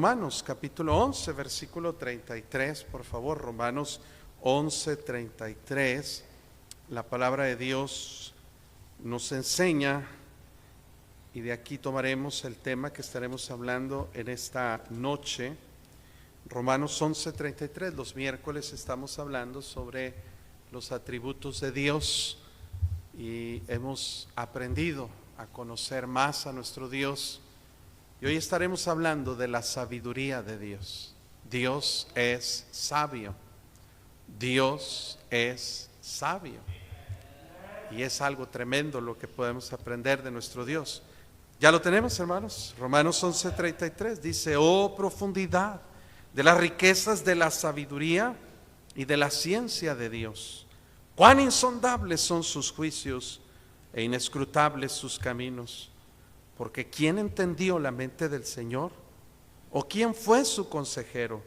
Romanos capítulo 11, versículo 33, por favor. Romanos 11, 33. La palabra de Dios nos enseña, y de aquí tomaremos el tema que estaremos hablando en esta noche. Romanos 11, 33. Los miércoles estamos hablando sobre los atributos de Dios y hemos aprendido a conocer más a nuestro Dios. Y hoy estaremos hablando de la sabiduría de Dios. Dios es sabio. Dios es sabio. Y es algo tremendo lo que podemos aprender de nuestro Dios. ¿Ya lo tenemos, hermanos? Romanos 11:33 dice: oh profundidad de las riquezas de la sabiduría y de la ciencia de Dios. Cuán insondables son sus juicios e inescrutables sus caminos. Porque ¿quién entendió la mente del Señor? ¿O quién fue su consejero?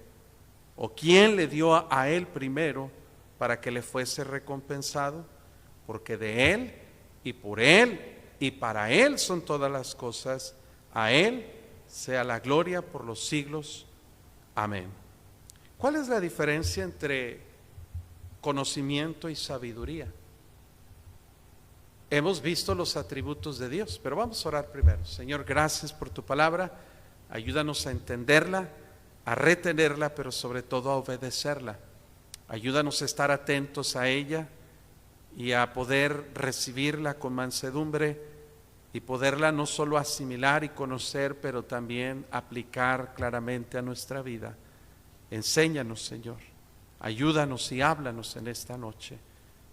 ¿O quién le dio a él primero para que le fuese recompensado? Porque de él y por él y para él son todas las cosas. A él sea la gloria por los siglos. Amén. ¿Cuál es la diferencia entre conocimiento y sabiduría? Hemos visto los atributos de Dios, pero vamos a orar primero. Señor, gracias por tu palabra. Ayúdanos a entenderla, a retenerla, pero sobre todo a obedecerla. Ayúdanos a estar atentos a ella y a poder recibirla con mansedumbre y poderla no solo asimilar y conocer, pero también aplicar claramente a nuestra vida. Enséñanos, Señor. Ayúdanos y háblanos en esta noche.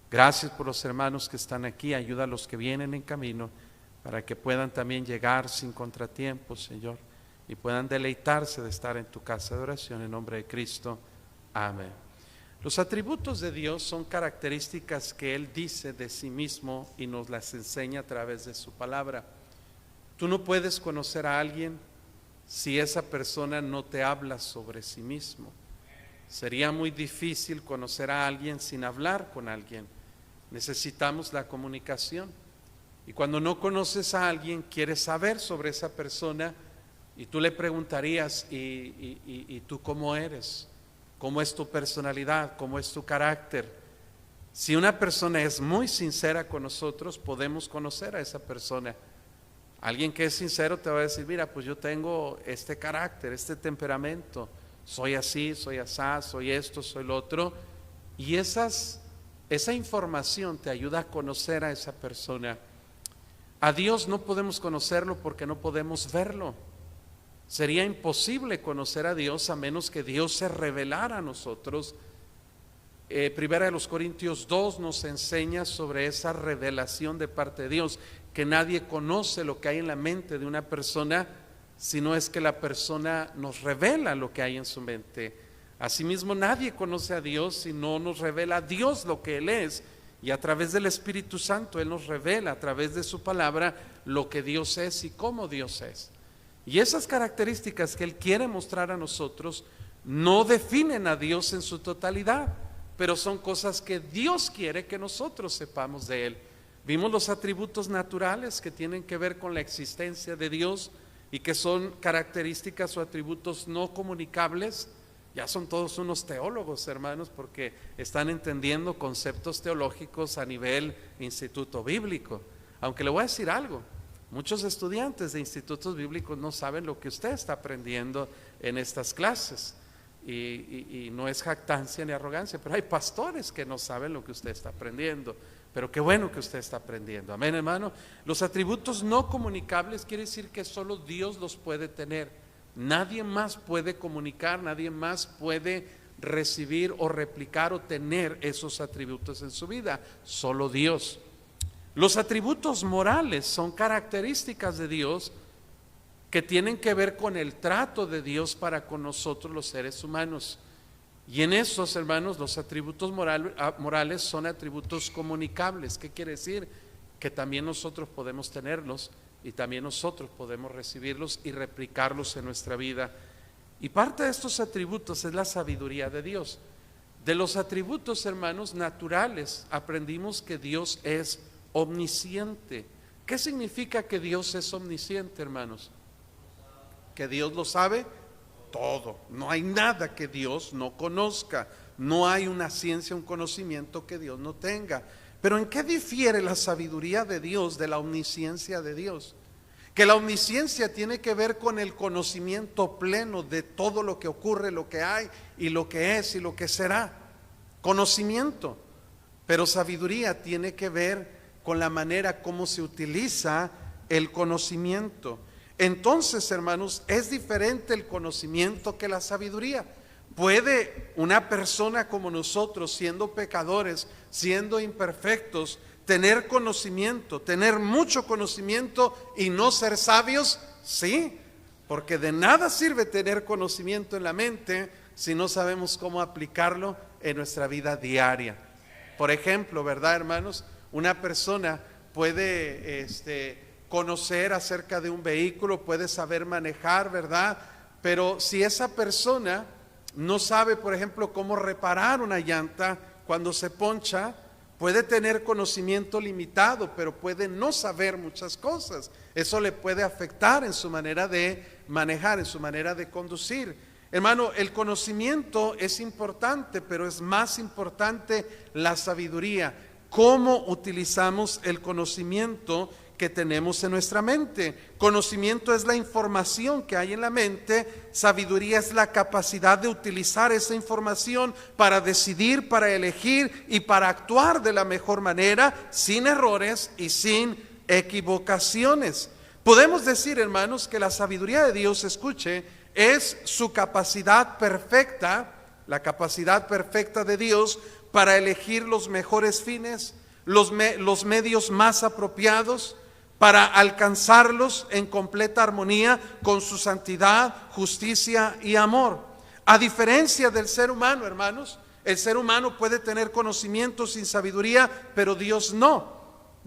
Gracias por los hermanos que están aquí. Ayuda a los que vienen en camino para que puedan también llegar sin contratiempos, Señor, y puedan deleitarse de estar en tu casa de oración en nombre de Cristo. Amén. Los atributos de Dios son características que Él dice de sí mismo y nos las enseña a través de su palabra. Tú no puedes conocer a alguien si esa persona no te habla sobre sí mismo. Sería muy difícil conocer a alguien sin hablar con alguien. Necesitamos la comunicación. Y cuando no conoces a alguien, quieres saber sobre esa persona y tú le preguntarías: ¿y tú cómo eres? ¿Cómo es tu personalidad? ¿Cómo es tu carácter? Si una persona es muy sincera con nosotros, podemos conocer a esa persona. Alguien que es sincero te va a decir: mira, pues yo tengo este carácter, este temperamento, soy así, soy asá, soy esto, soy lo otro. Y esa información te ayuda a conocer a esa persona. A Dios no podemos conocerlo porque no podemos verlo. Sería imposible conocer a Dios a menos que Dios se revelara a nosotros. Primera de los Corintios 2 nos enseña sobre esa revelación de parte de Dios, que nadie conoce lo que hay en la mente de una persona, sino es que la persona nos revela lo que hay en su mente. Asimismo, nadie conoce a Dios si no nos revela a Dios lo que Él es, y a través del Espíritu Santo Él nos revela a través de su palabra lo que Dios es y cómo Dios es. Y esas características que Él quiere mostrar a nosotros no definen a Dios en su totalidad, pero son cosas que Dios quiere que nosotros sepamos de Él. Vimos los atributos naturales que tienen que ver con la existencia de Dios y que son características o atributos no comunicables. Ya son todos unos teólogos, hermanos, porque están entendiendo conceptos teológicos a nivel instituto bíblico. Aunque le voy a decir algo: muchos estudiantes de institutos bíblicos no saben lo que usted está aprendiendo en estas clases. Y no es jactancia ni arrogancia, pero hay pastores que no saben lo que usted está aprendiendo. Pero qué bueno que usted está aprendiendo. Amén, hermano. Los atributos no comunicables quiere decir que solo Dios los puede tener. Nadie más puede comunicar, nadie más puede recibir o replicar o tener esos atributos en su vida. Solo Dios. Los atributos morales son características de Dios que tienen que ver con el trato de Dios para con nosotros los seres humanos. Y en esos, hermanos, los atributos morales son atributos comunicables. ¿Qué quiere decir? Que también nosotros podemos tenerlos y también nosotros podemos recibirlos y replicarlos en nuestra vida. Y parte de estos atributos es la sabiduría de Dios. De los atributos, hermanos, naturales, aprendimos que Dios es omnisciente. ¿Qué significa que Dios es omnisciente, hermanos? Que Dios lo sabe todo. No hay nada que Dios no conozca. No hay una ciencia, un conocimiento que Dios no tenga. Pero ¿en qué difiere la sabiduría de Dios de la omnisciencia de Dios? Que la omnisciencia tiene que ver con el conocimiento pleno de todo lo que ocurre, lo que hay y lo que es y lo que será. Conocimiento. Pero sabiduría tiene que ver con la manera como se utiliza el conocimiento. Entonces, hermanos, es diferente el conocimiento que la sabiduría. ¿Puede una persona como nosotros, siendo pecadores, siendo imperfectos, tener conocimiento, tener mucho conocimiento y no ser sabios? Sí, porque de nada sirve tener conocimiento en la mente si no sabemos cómo aplicarlo en nuestra vida diaria. Por ejemplo, ¿verdad, hermanos? Una persona puede conocer acerca de un vehículo, puede saber manejar, ¿verdad? Pero si esa persona no sabe, por ejemplo, cómo reparar una llanta cuando se poncha, puede tener conocimiento limitado, pero puede no saber muchas cosas. Eso le puede afectar en su manera de manejar, en su manera de conducir. Hermano, el conocimiento es importante, pero es más importante la sabiduría. ¿Cómo utilizamos el conocimiento que tenemos en nuestra mente? Conocimiento es la información que hay en la mente. Sabiduría es la capacidad de utilizar esa información para decidir, para elegir y para actuar de la mejor manera, sin errores y sin equivocaciones. Podemos decir, hermanos, que la sabiduría de Dios, escuche, es su capacidad perfecta, la capacidad perfecta de Dios para elegir los mejores fines, los medios más apropiados para alcanzarlos en completa armonía con su santidad, justicia y amor. A diferencia del ser humano, hermanos, el ser humano puede tener conocimiento sin sabiduría, pero Dios no.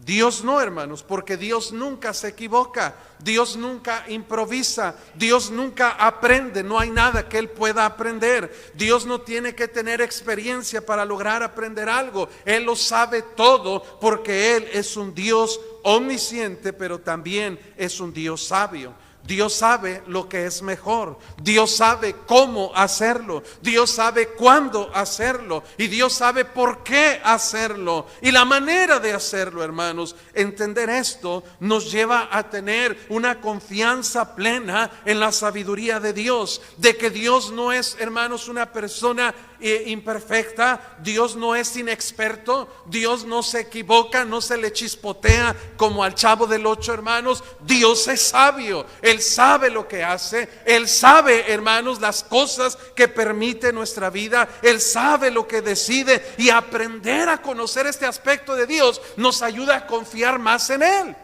Dios no, hermanos, porque Dios nunca se equivoca, Dios nunca improvisa, Dios nunca aprende, no hay nada que Él pueda aprender. Dios no tiene que tener experiencia para lograr aprender algo, Él lo sabe todo porque Él es un Dios omnisciente, pero también es un Dios sabio. Dios sabe lo que es mejor, Dios sabe cómo hacerlo, Dios sabe cuándo hacerlo y Dios sabe por qué hacerlo y la manera de hacerlo, hermanos. Entender esto nos lleva a tener una confianza plena en la sabiduría de Dios, de que Dios no es, hermanos, una persona imperfecta, Dios no es inexperto, Dios no se equivoca, no se le chispotea como al Chavo del Ocho, hermanos. Dios es sabio, Él sabe lo que hace, Él sabe, hermanos, las cosas que permite nuestra vida, Él sabe lo que decide, y aprender a conocer este aspecto de Dios nos ayuda a confiar más en Él.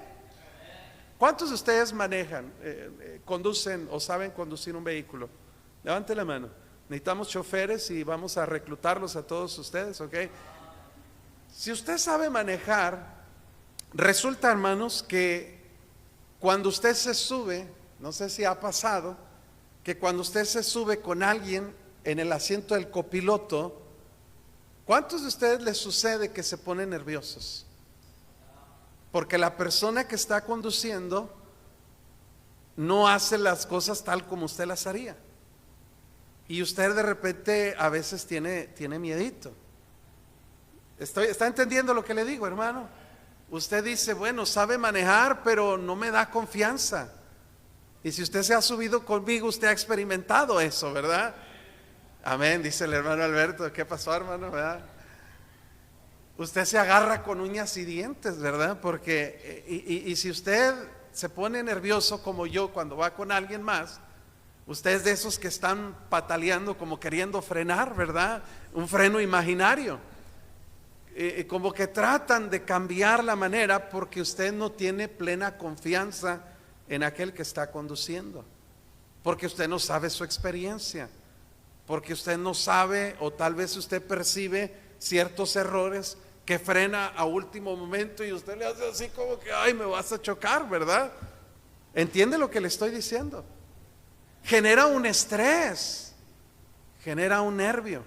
¿Cuántos de ustedes manejan, conducen o saben conducir un vehículo? Levante la mano. Necesitamos choferes y vamos a reclutarlos a todos ustedes, ¿ok? Si usted sabe manejar, resulta, hermanos, que cuando usted se sube, no sé si ha pasado, que cuando usted se sube con alguien en el asiento del copiloto, ¿cuántos de ustedes les sucede que se ponen nerviosos? Porque la persona que está conduciendo no hace las cosas tal como usted las haría. Y usted de repente a veces tiene miedito. ¿Está entendiendo lo que le digo, hermano? Usted dice, bueno, sabe manejar, pero no me da confianza. Y si usted se ha subido conmigo, usted ha experimentado eso, ¿verdad? Amén, dice el hermano Alberto. ¿Qué pasó, hermano? ¿Verdad? Usted se agarra con uñas y dientes, ¿verdad? Porque, y si usted se pone nervioso como yo cuando va con alguien más, usted es de esos que están pataleando como queriendo frenar, ¿verdad? Un freno imaginario. Como que tratan de cambiar la manera porque usted no tiene plena confianza en aquel que está conduciendo. Porque usted no sabe su experiencia. Porque usted no sabe, o tal vez usted percibe ciertos errores que frena a último momento y usted le hace así como que, ay, me vas a chocar, ¿verdad? ¿Entiende lo que le estoy diciendo? Genera un estrés, genera un nervio.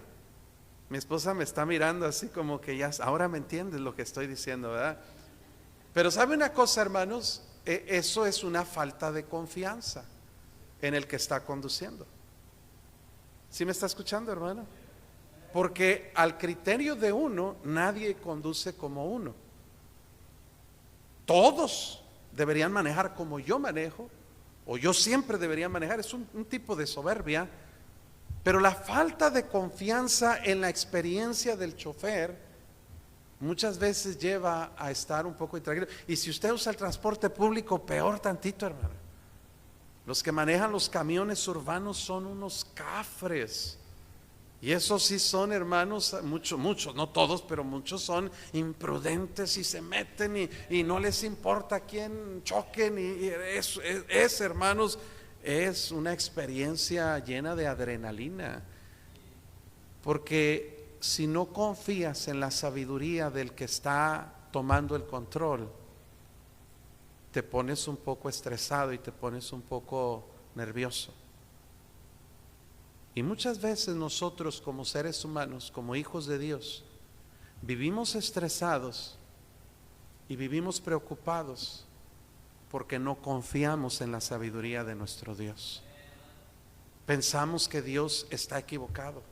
Mi esposa me está mirando así como que ya, ahora me entiendes lo que estoy diciendo, ¿verdad? Pero ¿sabe una cosa, hermanos? Eso es una falta de confianza en el que está conduciendo. ¿Sí me está escuchando, hermano? Porque al criterio de uno, nadie conduce como uno. Todos deberían manejar como yo manejo, o yo siempre debería manejar. Es un tipo de soberbia, pero la falta de confianza en la experiencia del chofer muchas veces lleva a estar un poco intranquilo. Y si usted usa el transporte público, peor tantito, hermano. Los que manejan los camiones urbanos son unos cafres. Y esos sí son, hermanos, muchos, no todos, pero muchos son imprudentes y se meten y no les importa a quién choquen. Y es, hermanos, es una experiencia llena de adrenalina. Porque si no confías en la sabiduría del que está tomando el control, te pones un poco estresado y te pones un poco nervioso. Y muchas veces nosotros como seres humanos, como hijos de Dios, vivimos estresados y vivimos preocupados porque no confiamos en la sabiduría de nuestro Dios. Pensamos que Dios está equivocado.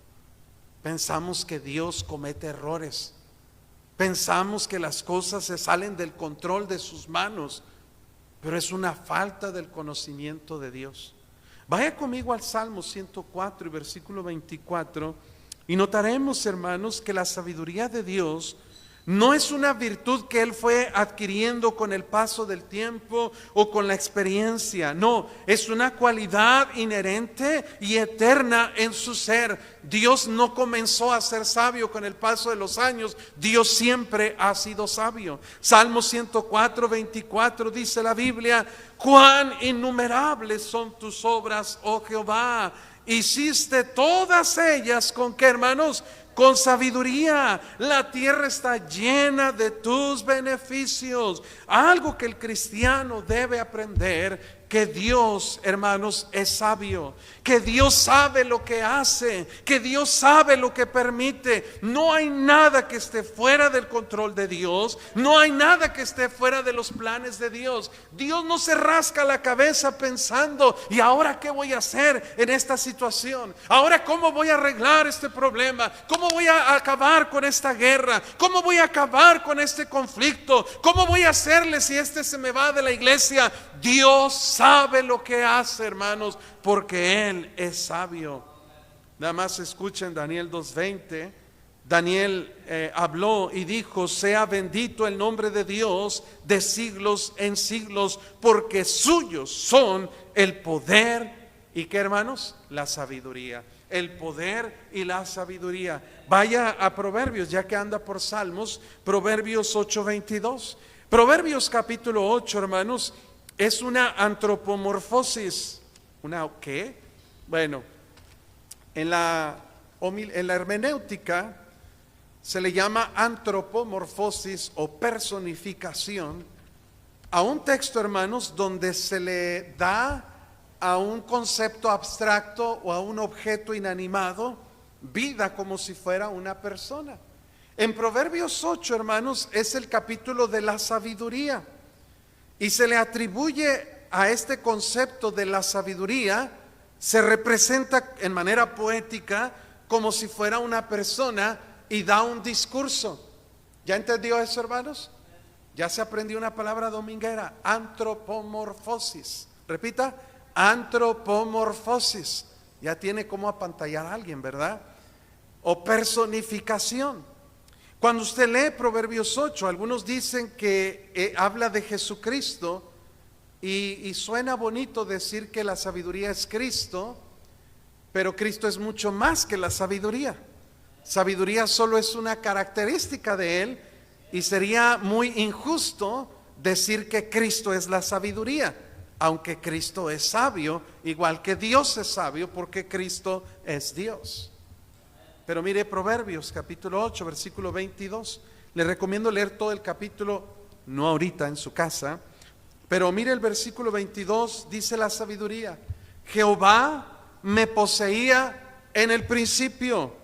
Pensamos que Dios comete errores. Pensamos que las cosas se salen del control de sus manos, pero es una falta del conocimiento de Dios. Vaya conmigo al Salmo 104 y versículo 24 y notaremos, hermanos, que la sabiduría de Dios no es una virtud que Él fue adquiriendo con el paso del tiempo o con la experiencia. No, es una cualidad inherente y eterna en su ser. Dios no comenzó a ser sabio con el paso de los años. Dios siempre ha sido sabio. Salmo 104, 24 dice la Biblia: cuán innumerables son tus obras, oh Jehová. Hiciste todas ellas ¿con qué, hermanos? Con sabiduría. La tierra está llena de tus beneficios. Algo que el cristiano debe aprender: que Dios, hermanos, es sabio, que Dios sabe lo que hace, que Dios sabe lo que permite. No hay nada que esté fuera del control de Dios, no hay nada que esté fuera de los planes de Dios. Dios no se rasca la cabeza pensando: ¿y ahora qué voy a hacer en esta situación? ¿Ahora cómo voy a arreglar este problema? ¿Cómo voy a acabar con esta guerra? ¿Cómo voy a acabar con este conflicto? ¿Cómo voy a hacerle si este se me va de la iglesia? Dios sabe lo que hace, hermanos, porque Él es sabio. Nada más escuchen Daniel 2:20. Daniel habló y dijo: sea bendito el nombre de Dios de siglos en siglos, porque suyos son el poder y, ¿qué, hermanos? La sabiduría. El poder y la sabiduría. Vaya a Proverbios, ya que anda por Salmos. Proverbios 8:22. Proverbios capítulo 8, hermanos, es una antropomorfosis. ¿Una qué? Bueno, en la hermenéutica se le llama antropomorfosis o personificación a un texto, hermanos, donde se le da a un concepto abstracto o a un objeto inanimado vida como si fuera una persona. En Proverbios 8, hermanos, es el capítulo de la sabiduría. Y se le atribuye a este concepto de la sabiduría, se representa en manera poética como si fuera una persona y da un discurso. ¿Ya entendió eso, hermanos? Ya se aprendió una palabra dominguera: antropomorfosis. Repita: antropomorfosis. Ya tiene como apantallar a alguien, ¿verdad? O personificación. Cuando usted lee Proverbios 8, algunos dicen que habla de Jesucristo y suena bonito decir que la sabiduría es Cristo, pero Cristo es mucho más que la sabiduría. Sabiduría solo es una característica de Él y sería muy injusto decir que Cristo es la sabiduría, aunque Cristo es sabio, igual que Dios es sabio, porque Cristo es Dios. Pero mire Proverbios capítulo 8 versículo 22. Le recomiendo leer todo el capítulo, no ahorita en su casa, pero mire el versículo 22. Dice la sabiduría: Jehová me poseía en el principio,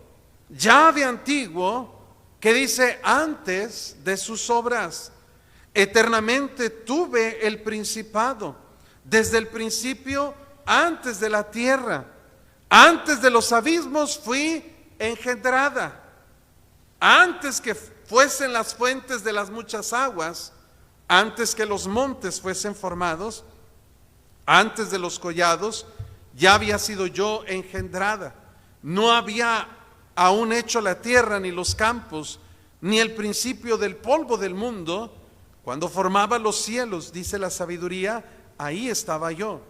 ya de antiguo, que dice antes de sus obras. Eternamente tuve el principado, desde el principio, antes de la tierra. Antes de los abismos fui engendrada. Antes que fuesen las fuentes de las muchas aguas, antes que los montes fuesen formados, antes de los collados, ya había sido yo engendrada. No había aún hecho la tierra ni los campos, ni el principio del polvo del mundo. Cuando formaba los cielos, dice la sabiduría, ahí estaba yo.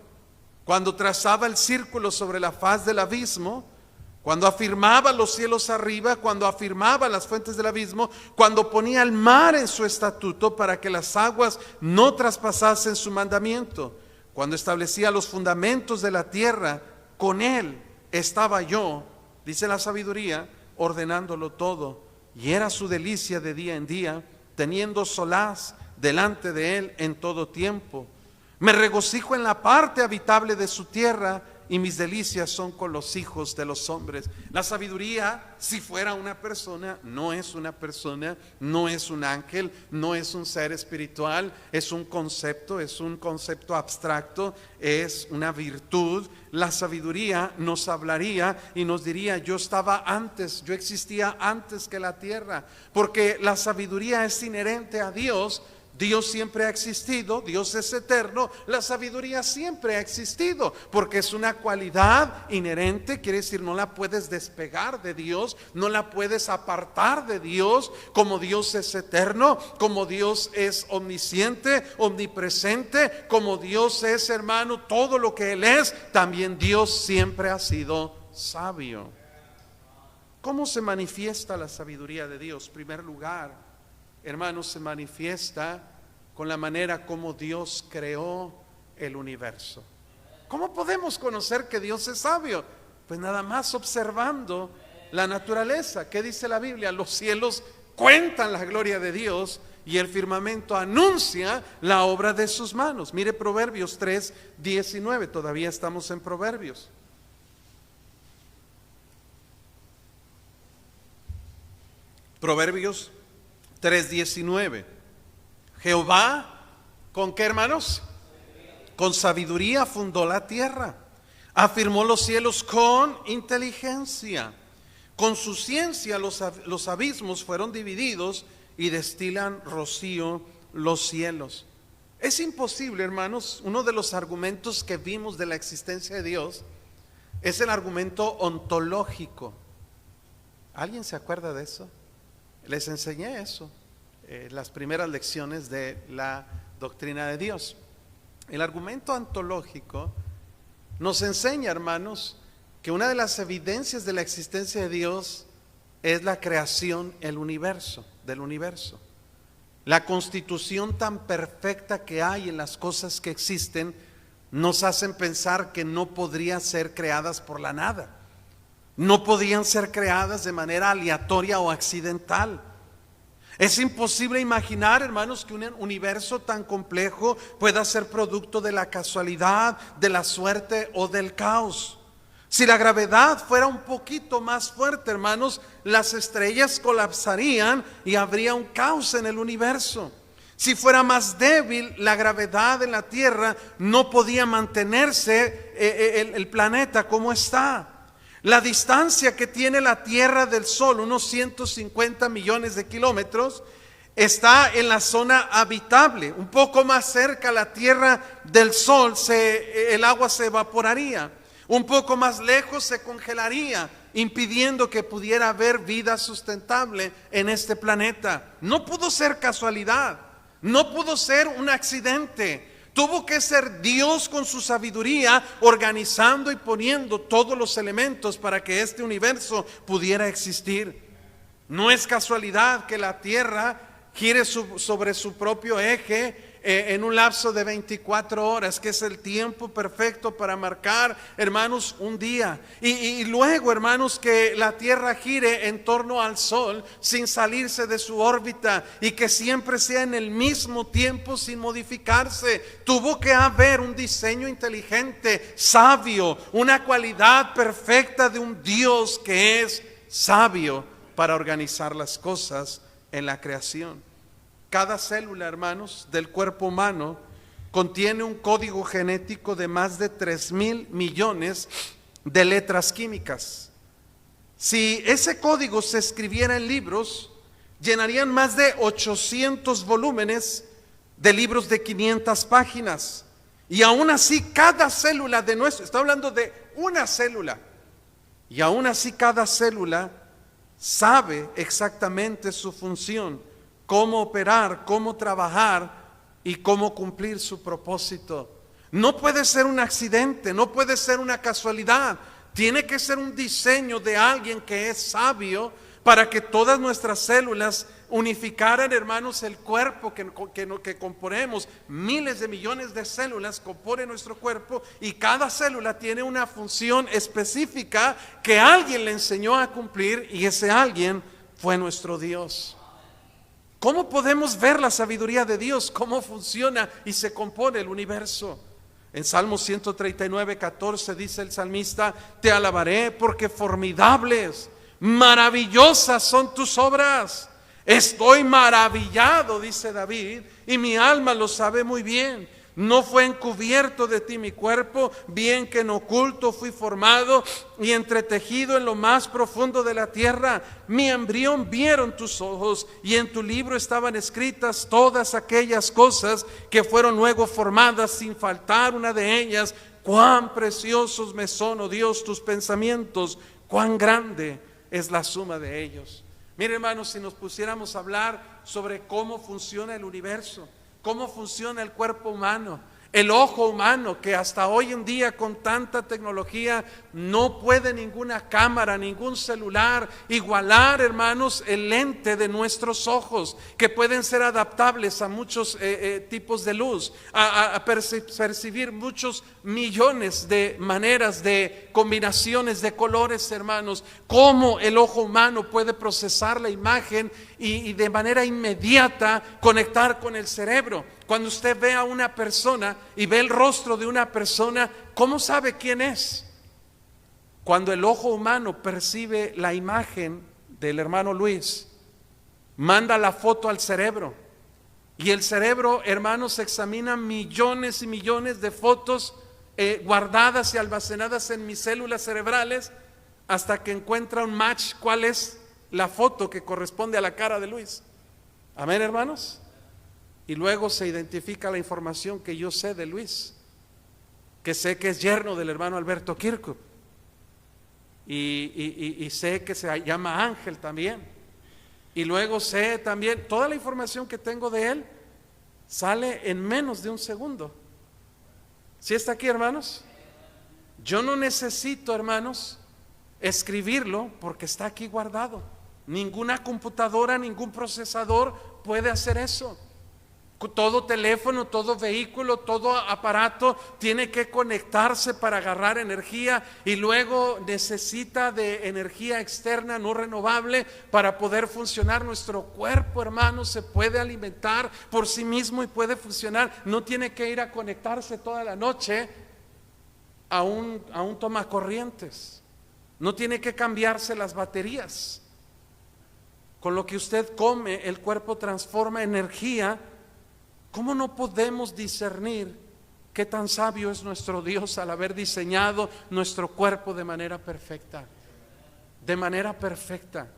Cuando trazaba el círculo sobre la faz del abismo, cuando afirmaba los cielos arriba, cuando afirmaba las fuentes del abismo, cuando ponía el mar en su estatuto para que las aguas no traspasasen su mandamiento, cuando establecía los fundamentos de la tierra, con él estaba yo, dice la sabiduría, ordenándolo todo, y era su delicia de día en día, teniendo solaz delante de él en todo tiempo. Me regocijo en la parte habitable de su tierra, y mis delicias son con los hijos de los hombres. La sabiduría, si fuera una persona, no es una persona, no es un ángel, no es un ser espiritual, es un concepto abstracto, es una virtud. La sabiduría nos hablaría y nos diría, yo estaba antes, yo existía antes que la tierra, porque la sabiduría es inherente a Dios. Dios siempre ha existido, Dios es eterno, la sabiduría siempre ha existido, porque es una cualidad inherente, quiere decir no la puedes despegar de Dios, no la puedes apartar de Dios, como Dios es eterno, como Dios es omnisciente, omnipresente, como Dios es, hermano, todo lo que Él es, también Dios siempre ha sido sabio. ¿Cómo se manifiesta la sabiduría de Dios? En primer lugar, hermanos, se manifiesta con la manera como Dios creó el universo. ¿Cómo podemos conocer que Dios es sabio? Pues nada más observando la naturaleza. ¿Qué dice la Biblia? Los cielos cuentan la gloria de Dios y el firmamento anuncia la obra de sus manos. Mire Proverbios 3:19, todavía estamos en Proverbios. Proverbios 3:19. Jehová, ¿con qué, hermanos? Con sabiduría fundó la tierra, afirmó los cielos con inteligencia. Con su ciencia los abismos fueron divididos y destilan rocío los cielos. Es imposible, hermanos, uno de los argumentos que vimos de la existencia de Dios es el argumento ontológico. ¿Alguien se acuerda de eso? Les enseñé eso, las primeras lecciones de la doctrina de Dios. El argumento ontológico nos enseña, hermanos, que una de las evidencias de la existencia de Dios es la creación del universo. La constitución tan perfecta que hay en las cosas que existen nos hacen pensar que no podrían ser creadas por la nada. No podían ser creadas de manera aleatoria o accidental. Es imposible imaginar, hermanos, que un universo tan complejo pueda ser producto de la casualidad, de la suerte o del caos. Si la gravedad fuera un poquito más fuerte, hermanos, las estrellas colapsarían y habría un caos en el universo. Si fuera más débil la gravedad en la Tierra, no podía mantenerse el planeta como está. La distancia que tiene la Tierra del Sol, unos 150 millones de kilómetros, está en la zona habitable. Un poco más cerca la Tierra del Sol, el agua se evaporaría. Un poco más lejos se congelaría, impidiendo que pudiera haber vida sustentable en este planeta. No pudo ser casualidad, no pudo ser un accidente. Tuvo que ser Dios con su sabiduría organizando y poniendo todos los elementos para que este universo pudiera existir. No es casualidad que la Tierra gire sobre su propio eje en un lapso de 24 horas, que es el tiempo perfecto para marcar, hermanos, un día. Y luego, hermanos, que la Tierra gire en torno al Sol sin salirse de su órbita y que siempre sea en el mismo tiempo sin modificarse. Tuvo que haber un diseño inteligente, sabio, una cualidad perfecta de un Dios que es sabio para organizar las cosas en la creación. Cada célula, hermanos, del cuerpo humano contiene un código genético de más de 3,000 millones de letras químicas. Si ese código se escribiera en libros, llenarían más de 800 volúmenes de libros de 500 páginas. Y aún así cada célula de nuestro, está hablando de una célula, y aún así cada célula sabe exactamente su función, cómo operar, cómo trabajar y cómo cumplir su propósito. No puede ser un accidente, no puede ser una casualidad. Tiene que ser un diseño de alguien que es sabio para que todas nuestras células unificaran, hermanos, el cuerpo que componemos. Miles de millones de células componen nuestro cuerpo y cada célula tiene una función específica que alguien le enseñó a cumplir, y ese alguien fue nuestro Dios. ¿Cómo podemos ver la sabiduría de Dios? ¿Cómo funciona y se compone el universo? En Salmo 139:14 dice el salmista: te alabaré porque formidables, maravillosas son tus obras. Estoy maravillado, dice David, y mi alma lo sabe muy bien. No fue encubierto de ti mi cuerpo, bien que en oculto fui formado y entretejido en lo más profundo de la tierra. Mi embrión vieron tus ojos, y en tu libro estaban escritas todas aquellas cosas que fueron luego formadas, sin faltar una de ellas. Cuán preciosos me son, oh Dios, tus pensamientos, cuán grande es la suma de ellos. Mire, hermanos, si nos pusiéramos a hablar sobre cómo funciona el universo, cómo funciona el cuerpo humano, el ojo humano, que hasta hoy en día con tanta tecnología no puede ninguna cámara, ningún celular igualar, hermanos, el lente de nuestros ojos, que pueden ser adaptables a muchos tipos de luz, a percibir muchos millones de maneras, de combinaciones de colores, hermanos. Cómo el ojo humano puede procesar la imagen y de manera inmediata conectar con el cerebro. Cuando usted ve a una persona y ve el rostro de una persona, ¿cómo sabe quién es? Cuando el ojo humano percibe la imagen del hermano Luis, manda la foto al cerebro, y el cerebro, hermanos, examina millones y millones de fotos guardadas y almacenadas en mis células cerebrales, hasta que encuentra un match. ¿Cuál es la foto que corresponde a la cara de Luis? Amén, hermanos. Y luego se identifica la información que yo sé de Luis, que sé que es yerno del hermano Alberto Kirkup, y sé que se llama Ángel también, y luego sé también, toda la información que tengo de él sale en menos de un segundo. ¿Sí está aquí, hermanos? Yo no necesito, hermanos, escribirlo, porque está aquí guardado. Ninguna computadora, ningún procesador puede hacer eso. Todo teléfono, todo vehículo, todo aparato tiene que conectarse para agarrar energía, y luego necesita de energía externa no renovable para poder funcionar. Nuestro cuerpo, hermanos, se puede alimentar por sí mismo y puede funcionar. No tiene que ir a conectarse toda la noche a un tomacorrientes. No tiene que cambiarse las baterías. Con lo que usted come, el cuerpo transforma energía. ¿Cómo no podemos discernir qué tan sabio es nuestro Dios al haber diseñado nuestro cuerpo de manera perfecta? De manera perfecta.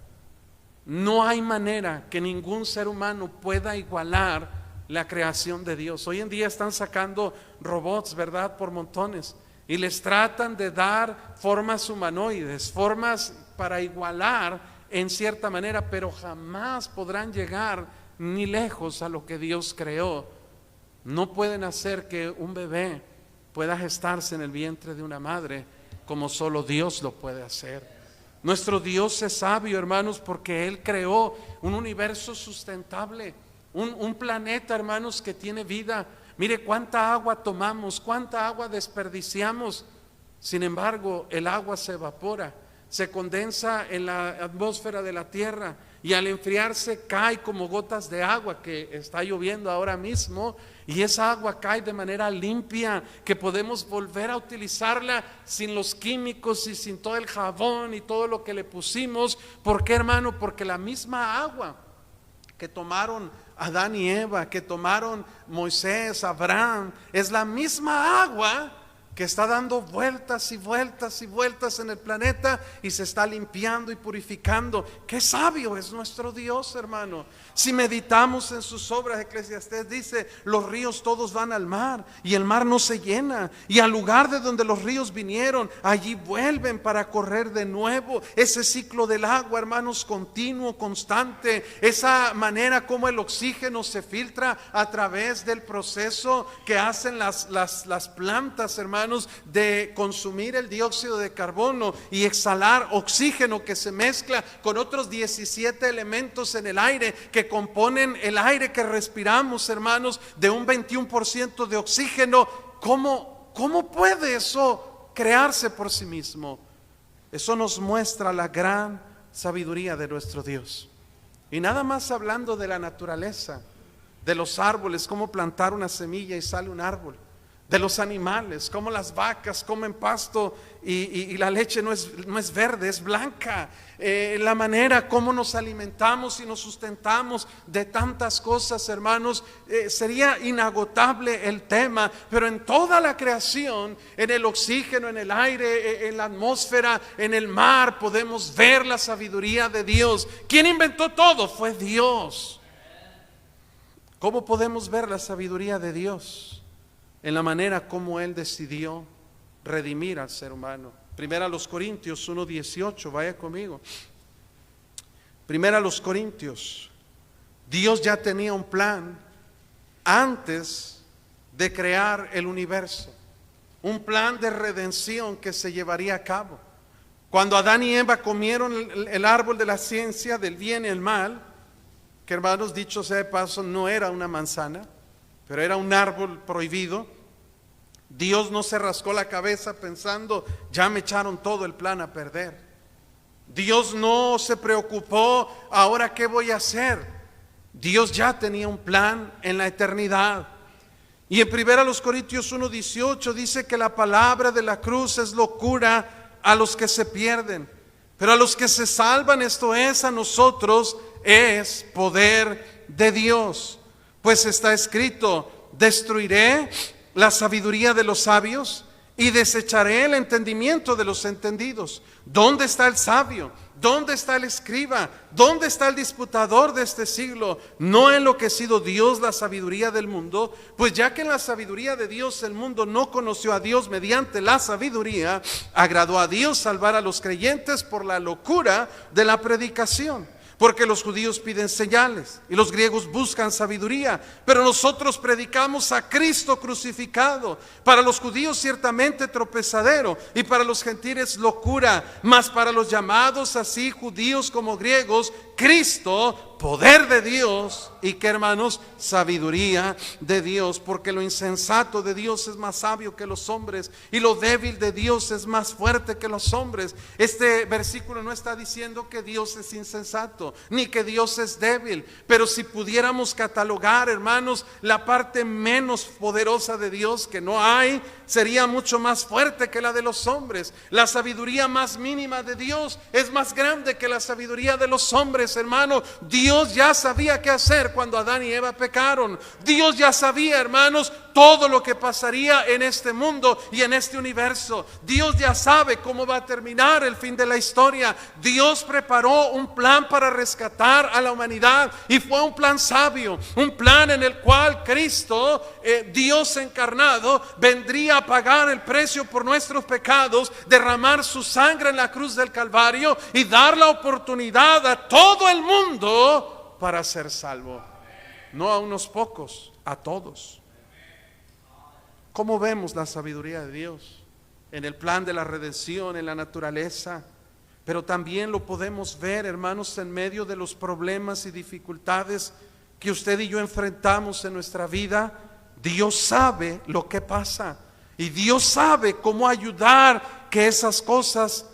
No hay manera que ningún ser humano pueda igualar la creación de Dios. Hoy en día están sacando robots, ¿verdad?, por montones, y les tratan de dar formas humanoides, formas para igualar en cierta manera, pero jamás podrán llegar ni lejos a lo que Dios creó. No pueden hacer que un bebé pueda gestarse en el vientre de una madre como solo Dios lo puede hacer. Nuestro Dios es sabio, hermanos, porque Él creó un universo sustentable, un planeta, hermanos, que tiene vida. Mire cuánta agua tomamos, cuánta agua desperdiciamos. Sin embargo, el agua se evapora, se condensa en la atmósfera de la tierra, y al enfriarse cae como gotas de agua, que está lloviendo ahora mismo, y esa agua cae de manera limpia, que podemos volver a utilizarla sin los químicos y sin todo el jabón y todo lo que le pusimos. ¿Por qué, hermano? Porque la misma agua que tomaron Adán y Eva, que tomaron Moisés, Abraham, es la misma agua que está dando vueltas y vueltas y vueltas en el planeta y se está limpiando y purificando. Qué sabio es nuestro Dios, hermano. Si meditamos en sus obras, Eclesiastés dice: los ríos todos van al mar y el mar no se llena, y al lugar de donde los ríos vinieron, allí vuelven para correr de nuevo. Ese ciclo del agua, hermanos, continuo, constante, esa manera como el oxígeno se filtra a través del proceso que hacen las plantas, hermanos, de consumir el dióxido de carbono y exhalar oxígeno que se mezcla con otros 17 elementos en el aire que componen el aire que respiramos, hermanos, de un 21% de oxígeno. ¿Cómo puede eso crearse por sí mismo? Eso nos muestra la gran sabiduría de nuestro Dios. Y nada más hablando de la naturaleza, de los árboles, cómo plantar una semilla y sale un árbol, de los animales, como las vacas comen pasto y la leche no es verde, es blanca. La manera como nos alimentamos y nos sustentamos de tantas cosas, hermanos, sería inagotable el tema. Pero en toda la creación, en el oxígeno, en el aire, en la atmósfera, en el mar, podemos ver la sabiduría de Dios. ¿Quién inventó todo? Fue Dios. ¿Cómo podemos ver la sabiduría de Dios? En la manera como Él decidió redimir al ser humano. Primera a los Corintios 1:18, vaya conmigo. Primera a los Corintios. Dios ya tenía un plan antes de crear el universo, un plan de redención que se llevaría a cabo. Cuando Adán y Eva comieron el árbol de la ciencia del bien y el mal, que, hermanos, dicho sea de paso, no era una manzana, pero era un árbol prohibido, Dios no se rascó la cabeza pensando: ya me echaron todo el plan a perder. Dios no se preocupó: ahora qué voy a hacer. Dios ya tenía un plan en la eternidad. Y en 1 Corintios 1:18 dice que la palabra de la cruz es locura a los que se pierden, pero a los que se salvan, esto es, a nosotros, es poder de Dios. Pues está escrito: destruiré la sabiduría de los sabios y desecharé el entendimiento de los entendidos. ¿Dónde está el sabio? ¿Dónde está el escriba? ¿Dónde está el disputador de este siglo? ¿No ha enloquecido Dios la sabiduría del mundo? Pues ya que en la sabiduría de Dios el mundo no conoció a Dios mediante la sabiduría, agradó a Dios salvar a los creyentes por la locura de la predicación. Porque los judíos piden señales y los griegos buscan sabiduría, pero nosotros predicamos a Cristo crucificado. Para los judíos ciertamente tropezadero y para los gentiles locura, mas para los llamados, así judíos como griegos, Cristo, poder de Dios y, que, hermanos, sabiduría de Dios. Porque lo insensato de Dios es más sabio que los hombres y lo débil de Dios es más fuerte que los hombres. Este versículo no está diciendo que Dios es insensato ni que Dios es débil, pero si pudiéramos catalogar, hermanos, la parte menos poderosa de Dios, que no hay, sería mucho más fuerte que la de los hombres. La sabiduría más mínima de Dios es más grande que la sabiduría de los hombres, hermano. Dios ya sabía qué hacer cuando Adán y Eva pecaron. Dios ya sabía, hermanos, todo lo que pasaría en este mundo y en este universo. Dios ya sabe cómo va a terminar el fin de la historia. Dios preparó un plan para rescatar a la humanidad y fue un plan sabio, un plan en el cual Cristo, Dios encarnado, vendría a pagar el precio por nuestros pecados, derramar su sangre en la cruz del Calvario y dar la oportunidad a todo el mundo para ser salvo. No a unos pocos, a todos. ¿Cómo vemos la sabiduría de Dios? En el plan de la redención, en la naturaleza, pero también lo podemos ver, hermanos, en medio de los problemas y dificultades que usted y yo enfrentamos en nuestra vida. Dios sabe lo que pasa y Dios sabe cómo ayudar que esas cosas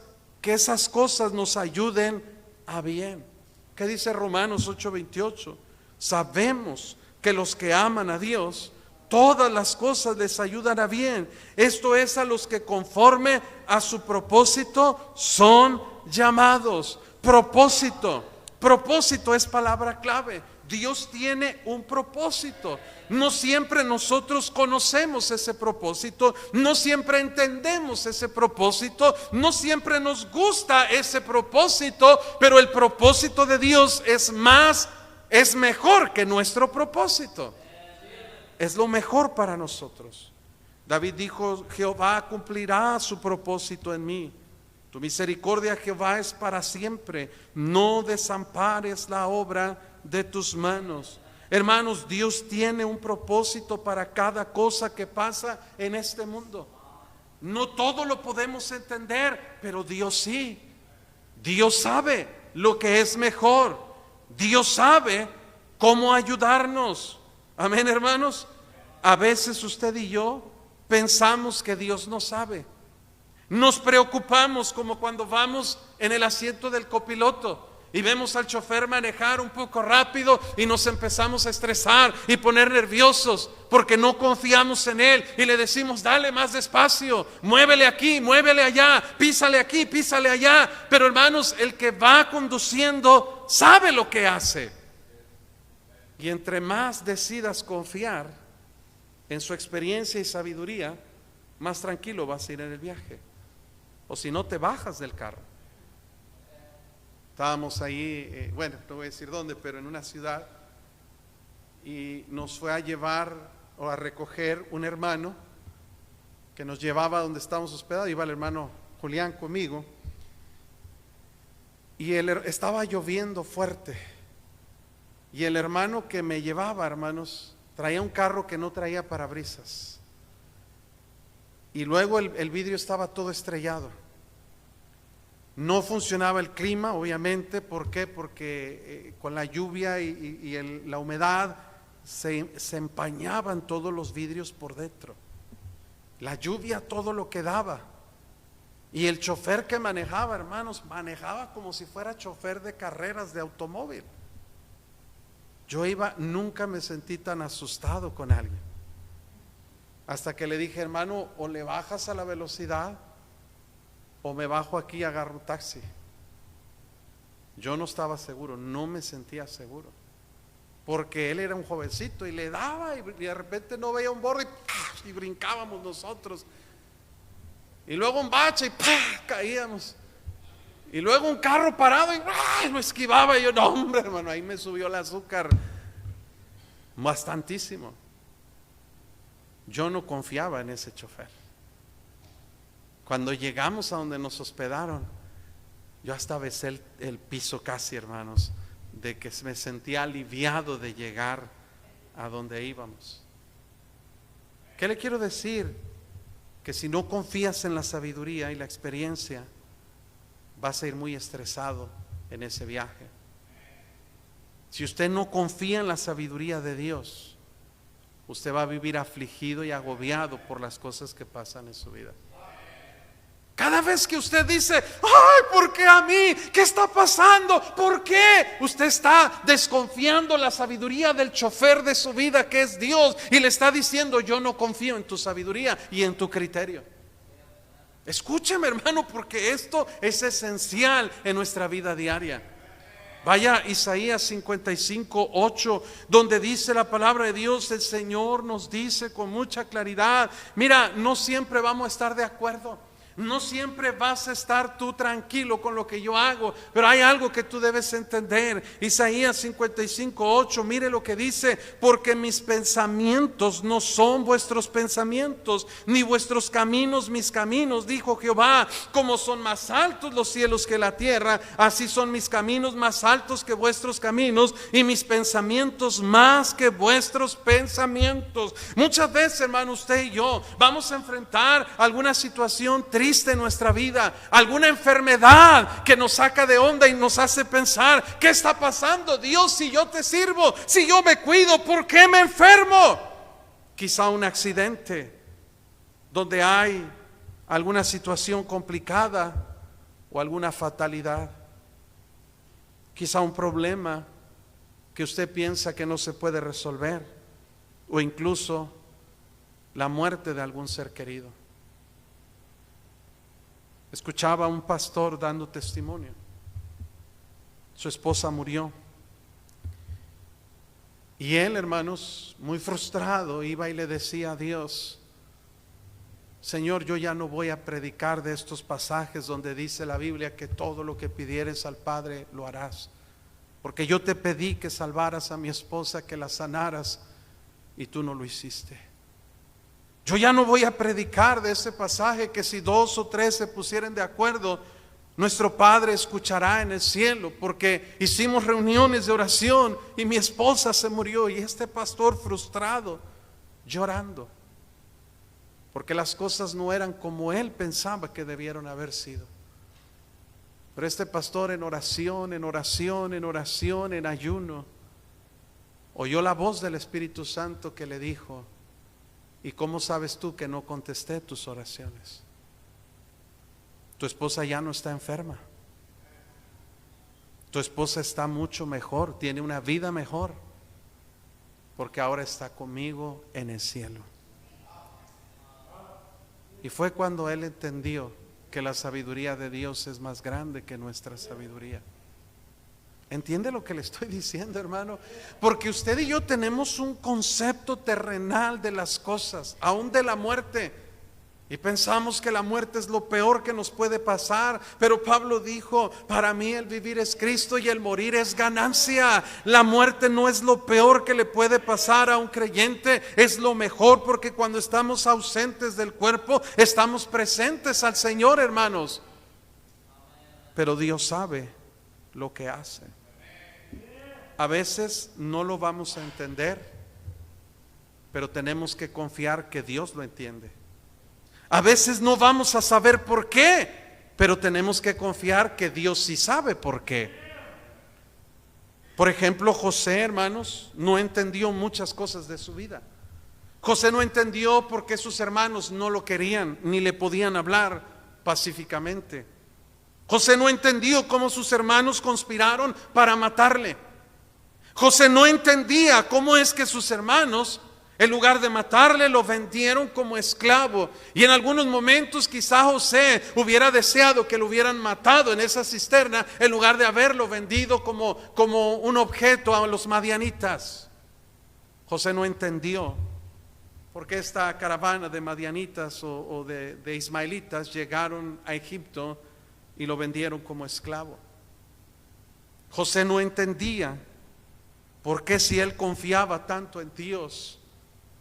nos ayuden a bien. ¿Qué dice Romanos 8:28? Sabemos que los que aman a Dios, todas las cosas les ayudan a bien. Esto es, a los que conforme a su propósito son llamados. Propósito es palabra clave. Dios tiene un propósito. No siempre nosotros conocemos ese propósito, no siempre entendemos ese propósito, no siempre nos gusta ese propósito, pero el propósito de Dios es mejor que nuestro propósito. Es lo mejor para nosotros. David dijo: Jehová cumplirá su propósito en mí. Tu misericordia, Jehová, es para siempre. No desampares la obra de tus manos. Hermanos, Dios tiene un propósito para cada cosa que pasa en este mundo. No todo lo podemos entender, pero Dios sí. Dios sabe lo que es mejor. Dios sabe cómo ayudarnos. Amén, hermanos. A veces usted y yo pensamos que Dios no sabe. Nos preocupamos, como cuando vamos en el asiento del copiloto y vemos al chofer manejar un poco rápido y nos empezamos a estresar y poner nerviosos porque no confiamos en él y le decimos: dale más despacio, muévele aquí, muévele allá, písale aquí, písale allá. Pero hermanos, el que va conduciendo sabe lo que hace. Y entre más decidas confiar en su experiencia y sabiduría, más tranquilo vas a ir en el viaje. O si no, te bajas del carro. Estábamos ahí, bueno, no voy a decir dónde, pero en una ciudad, y nos fue a llevar o a recoger un hermano que nos llevaba donde estábamos hospedados. Iba el hermano Julián conmigo, y estaba lloviendo fuerte, y el hermano que me llevaba, hermanos, traía un carro que no traía parabrisas. Y luego el vidrio estaba todo estrellado. No funcionaba el clima, obviamente. ¿Por qué? Porque con la lluvia y la humedad se empañaban todos los vidrios por dentro. La lluvia todo lo que daba. Y el chofer que manejaba, hermanos, manejaba como si fuera chofer de carreras de automóvil. Yo nunca me sentí tan asustado con alguien. Hasta que le dije: hermano, o le bajas a la velocidad o me bajo aquí y agarro un taxi. Yo no estaba seguro, no me sentía seguro, porque él era un jovencito y le daba, y de repente no veía un borde y brincábamos nosotros, y luego un bache y caíamos, y luego un carro parado y lo esquivaba. Y yo: no, hombre, hermano, ahí me subió el azúcar bastantísimo. Yo no confiaba en ese chofer. Cuando llegamos a donde nos hospedaron, yo hasta besé el piso casi, hermanos, de que me sentía aliviado de llegar a donde íbamos. ¿Qué le quiero decir? Que si no confías en la sabiduría y la experiencia, vas a ir muy estresado en ese viaje. Si usted no confía en la sabiduría de Dios, usted va a vivir afligido y agobiado por las cosas que pasan en su vida. Cada vez que usted dice: ay, ¿por qué a mí? ¿Qué está pasando? ¿Por qué? Usted está desconfiando la sabiduría del chofer de su vida, que es Dios, y le está diciendo: yo no confío en tu sabiduría y en tu criterio. Escúcheme, hermano, porque esto es esencial en nuestra vida diaria. Vaya a Isaías 55:8, donde dice la palabra de Dios. El Señor nos dice con mucha claridad: mira, no siempre vamos a estar de acuerdo, no siempre vas a estar tú tranquilo con lo que yo hago, pero hay algo que tú debes entender. Isaías 55:8, mire lo que dice: porque mis pensamientos no son vuestros pensamientos, ni vuestros caminos mis caminos, dijo Jehová. Como son más altos los cielos que la tierra, así son mis caminos más altos que vuestros caminos, y mis pensamientos más que vuestros pensamientos. Muchas veces, hermano, usted y yo vamos a enfrentar alguna situación triste en nuestra vida, alguna enfermedad que nos saca de onda y nos hace pensar: ¿qué está pasando? Dios, si yo te sirvo, si yo me cuido, ¿por qué me enfermo? Quizá un accidente donde hay alguna situación complicada o alguna fatalidad. Quizá un problema que usted piensa que no se puede resolver, o incluso la muerte de algún ser querido. Escuchaba a un pastor dando testimonio. Su esposa murió Y él, hermanos, muy frustrado, iba y le decía a Dios: Señor, yo ya no voy a predicar de estos pasajes donde dice la Biblia que todo lo que pidieres al Padre lo harás, porque yo te pedí que salvaras a mi esposa, que la sanaras, y tú no lo hiciste. Yo ya no voy a predicar de ese pasaje que si 2 o 3 se pusieren de acuerdo, nuestro Padre escuchará en el cielo, porque hicimos reuniones de oración y mi esposa se murió, y este pastor frustrado, llorando, porque las cosas no eran como él pensaba que debieron haber sido. Pero este pastor, en oración, en oración, en oración, en ayuno, oyó la voz del Espíritu Santo que le dijo: ¿y cómo sabes tú que no contesté tus oraciones? Tu esposa ya no está enferma. Tu esposa está mucho mejor, tiene una vida mejor, porque ahora está conmigo en el cielo. Y fue cuando él entendió que la sabiduría de Dios es más grande que nuestra sabiduría. ¿Entiende lo que le estoy diciendo, hermano? Porque usted y yo tenemos un concepto terrenal de las cosas, aún de la muerte, y pensamos que la muerte es lo peor que nos puede pasar. Pero Pablo dijo: para mí el vivir es Cristo y el morir es ganancia. La muerte no es lo peor que le puede pasar a un creyente, es lo mejor, porque cuando estamos ausentes del cuerpo, estamos presentes al Señor, hermanos. Pero Dios sabe lo que hace. A veces no lo vamos a entender, pero tenemos que confiar que Dios lo entiende. A veces no vamos a saber por qué, pero tenemos que confiar que Dios sí sabe por qué. Por ejemplo, José, hermanos, no entendió muchas cosas de su vida. José no entendió por qué sus hermanos no lo querían ni le podían hablar pacíficamente. José no entendió cómo sus hermanos conspiraron para matarle. José no entendía cómo es que sus hermanos, en lugar de matarle, lo vendieron como esclavo. Y en algunos momentos quizá José hubiera deseado que lo hubieran matado en esa cisterna, en lugar de haberlo vendido como un objeto a los madianitas. José no entendió por qué esta caravana de madianitas o de ismaelitas llegaron a Egipto y lo vendieron como esclavo. José no entendía por qué, si él confiaba tanto en Dios,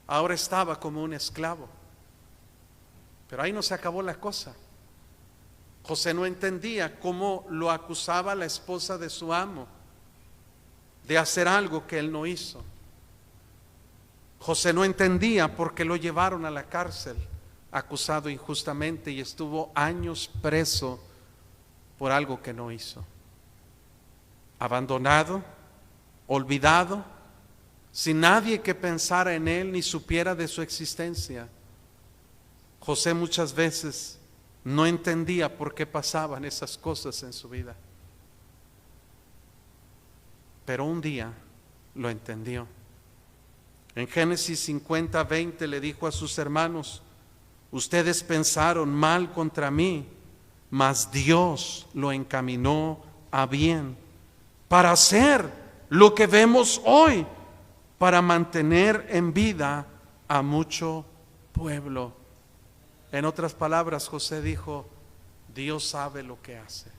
ahora estaba como un esclavo. Pero ahí no se acabó la cosa. José no entendía cómo lo acusaba la esposa de su amo de hacer algo que él no hizo. José no entendía por qué lo llevaron a la cárcel acusado injustamente y estuvo años preso por algo que no hizo. Abandonado, olvidado, sin nadie que pensara en él ni supiera de su existencia. José muchas veces no entendía por qué pasaban esas cosas en su vida, pero un día lo entendió. En Génesis 50:20 le dijo a sus hermanos: ustedes pensaron mal contra mí, mas Dios lo encaminó a bien para hacer lo que vemos hoy, para mantener en vida a mucho pueblo. En otras palabras, José dijo: Dios sabe lo que hace,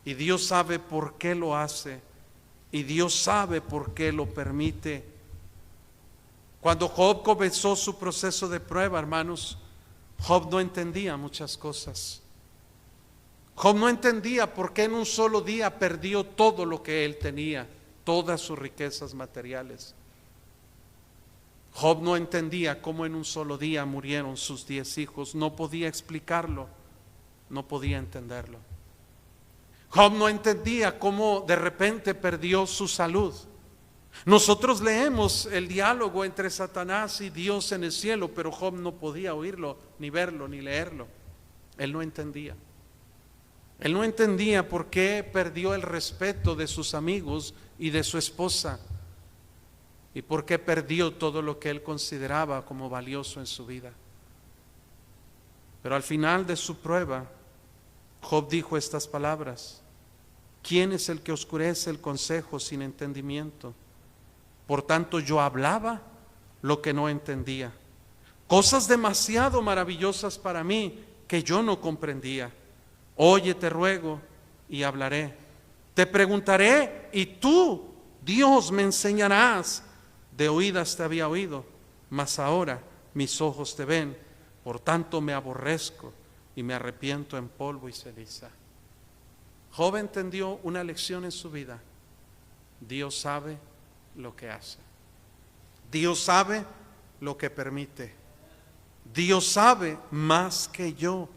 y Dios sabe por qué lo hace, y Dios sabe por qué lo permite. Cuando Job comenzó su proceso de prueba, hermanos, Job no entendía muchas cosas. Job no entendía por qué en un solo día perdió todo lo que él tenía, todas sus riquezas materiales. Job no entendía cómo en un solo día murieron sus 10 hijos. No podía explicarlo, no podía entenderlo. Job no entendía cómo de repente perdió su salud. Nosotros leemos el diálogo entre Satanás y Dios en el cielo, pero Job no podía oírlo, ni verlo, ni leerlo. Él no entendía. Él no entendía por qué perdió el respeto de sus amigos y de su esposa, y por qué perdió todo lo que él consideraba como valioso en su vida. Pero al final de su prueba, Job dijo estas palabras: ¿quién es el que oscurece el consejo sin entendimiento? Por tanto yo hablaba lo que no entendía, cosas demasiado maravillosas para mí que yo no comprendía. Oye, te ruego y hablaré. Te preguntaré y tú, Dios, me enseñarás. De oídas te había oído, mas ahora mis ojos te ven. Por tanto me aborrezco y me arrepiento en polvo y ceniza. Job entendió una lección en su vida. Dios sabe lo que hace. Dios sabe lo que permite. Dios sabe más que yo.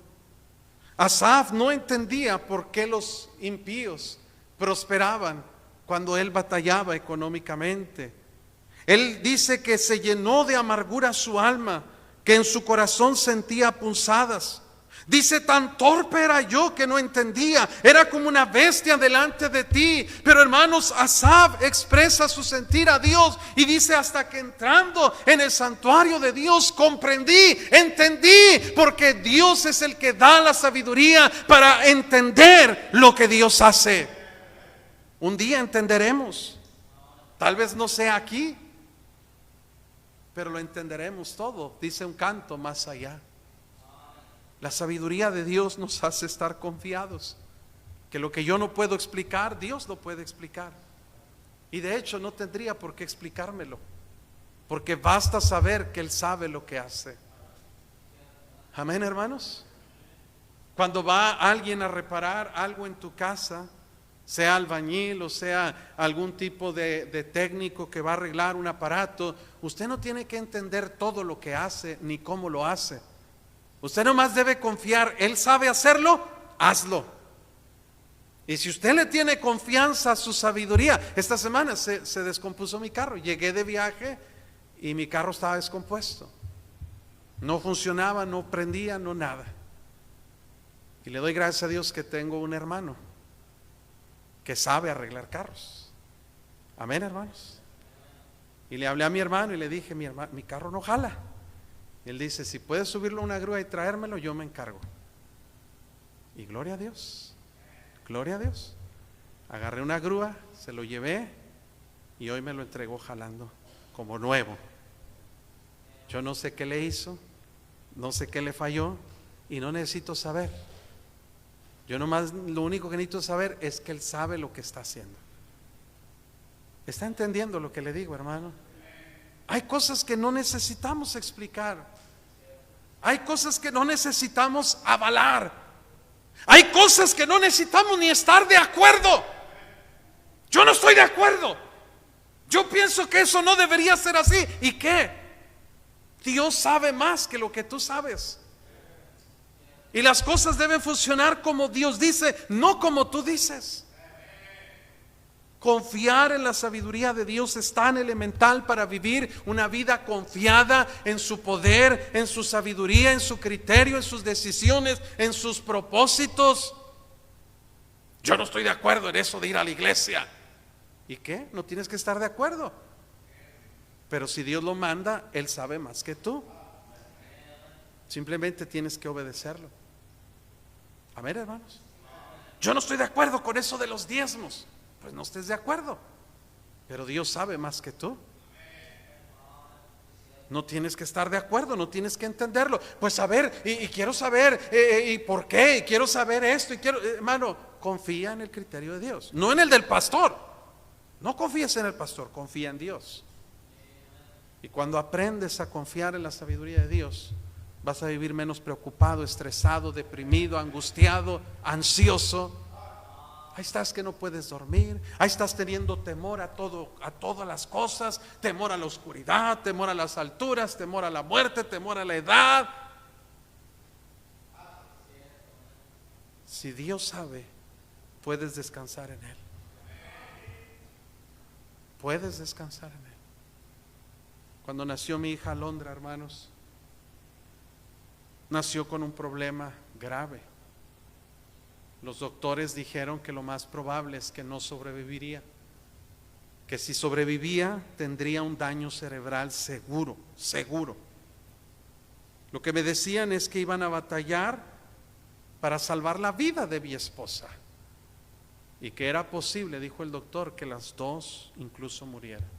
Asaf no entendía por qué los impíos prosperaban cuando él batallaba económicamente. Él dice que se llenó de amargura su alma, que en su corazón sentía punzadas. Dice, tan torpe era yo que no entendía, era como una bestia delante de ti. Pero hermanos, Asaf expresa su sentir a Dios y dice, hasta que entrando en el santuario de Dios comprendí, entendí, porque Dios es el que da la sabiduría para entender lo que Dios hace. Un día entenderemos, tal vez no sea aquí, pero lo entenderemos todo. Dice un canto, más allá. La sabiduría de Dios nos hace estar confiados que lo que yo no puedo explicar, Dios lo puede explicar. Y de hecho no tendría por qué explicármelo, porque basta saber que Él sabe lo que hace. Amén, hermanos. Cuando va alguien a reparar algo en tu casa, sea albañil o sea algún tipo de técnico que va a arreglar un aparato, usted no tiene que entender todo lo que hace ni cómo lo hace. Usted nomás debe confiar, Él sabe hacerlo, hazlo. Y si usted le tiene confianza a su sabiduría, esta semana se descompuso mi carro, llegué de viaje y mi carro estaba descompuesto. No funcionaba, no prendía, no nada. Y le doy gracias a Dios que tengo un hermano que sabe arreglar carros. Amén, hermanos. Y le hablé a mi hermano y le dije, mi carro no jala. Y él dice, si puedes subirlo a una grúa y traérmelo, yo me encargo. Y gloria a Dios, gloria a Dios. Agarré una grúa, se lo llevé y hoy me lo entregó jalando como nuevo. Yo no sé qué le hizo, no sé qué le falló y no necesito saber. Yo nomás lo único que necesito saber es que Él sabe lo que está haciendo. ¿Está entendiendo lo que le digo, hermano? Hay cosas que no necesitamos explicar. Hay cosas que no necesitamos avalar. Hay cosas que no necesitamos ni estar de acuerdo. Yo no estoy de acuerdo. Yo pienso que eso no debería ser así. ¿Y qué? Dios sabe más que lo que tú sabes. Y las cosas deben funcionar como Dios dice, no como tú dices. Confiar en la sabiduría de Dios es tan elemental para vivir una vida confiada en su poder, en su sabiduría, en su criterio, en sus decisiones, en sus propósitos. Yo no estoy de acuerdo en eso de ir a la iglesia. ¿Y qué? No tienes que estar de acuerdo. Pero si Dios lo manda, Él sabe más que tú. Simplemente tienes que obedecerlo. Amén, hermanos. Yo no estoy de acuerdo con eso de los diezmos. Pues no estés de acuerdo, pero Dios sabe más que tú. No tienes que estar de acuerdo, no tienes que entenderlo. Pues saber, y quiero saber, y por qué, y quiero saber esto, y quiero, hermano, confía en el criterio de Dios, no en el del pastor. No confíes en el pastor, confía en Dios. Y cuando aprendes a confiar en la sabiduría de Dios, vas a vivir menos preocupado, estresado, deprimido, angustiado, ansioso. Ahí estás que no puedes dormir, ahí estás teniendo temor a todo, a todas las cosas, temor a la oscuridad, temor a las alturas, temor a la muerte, temor a la edad. Si Dios sabe, puedes descansar en Él. Puedes descansar en Él. Cuando nació mi hija Alondra, hermanos, nació con un problema grave. Los doctores dijeron que lo más probable es que no sobreviviría, que si sobrevivía tendría un daño cerebral seguro, seguro. Lo que me decían es que iban a batallar para salvar la vida de mi esposa y que era posible, dijo el doctor, que las dos incluso murieran.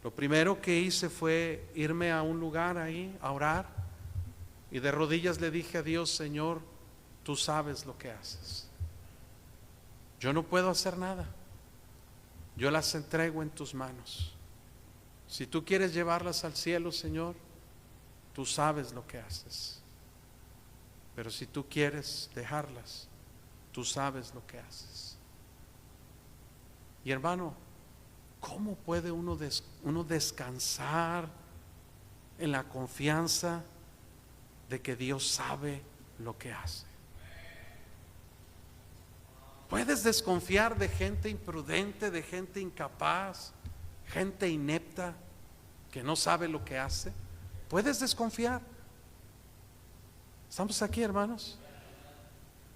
Lo primero que hice fue irme a un lugar ahí a orar, y de rodillas le dije a Dios: Señor, tú sabes lo que haces. Yo no puedo hacer nada. Yo las entrego en tus manos. Si tú quieres llevarlas al cielo, Señor, tú sabes lo que haces. Pero si tú quieres dejarlas, tú sabes lo que haces. Y hermano, ¿cómo puede uno descansar en la confianza de que Dios sabe lo que hace? Puedes desconfiar de gente imprudente, de gente incapaz, gente inepta que no sabe lo que hace. Puedes desconfiar. ¿Estamos aquí, hermanos?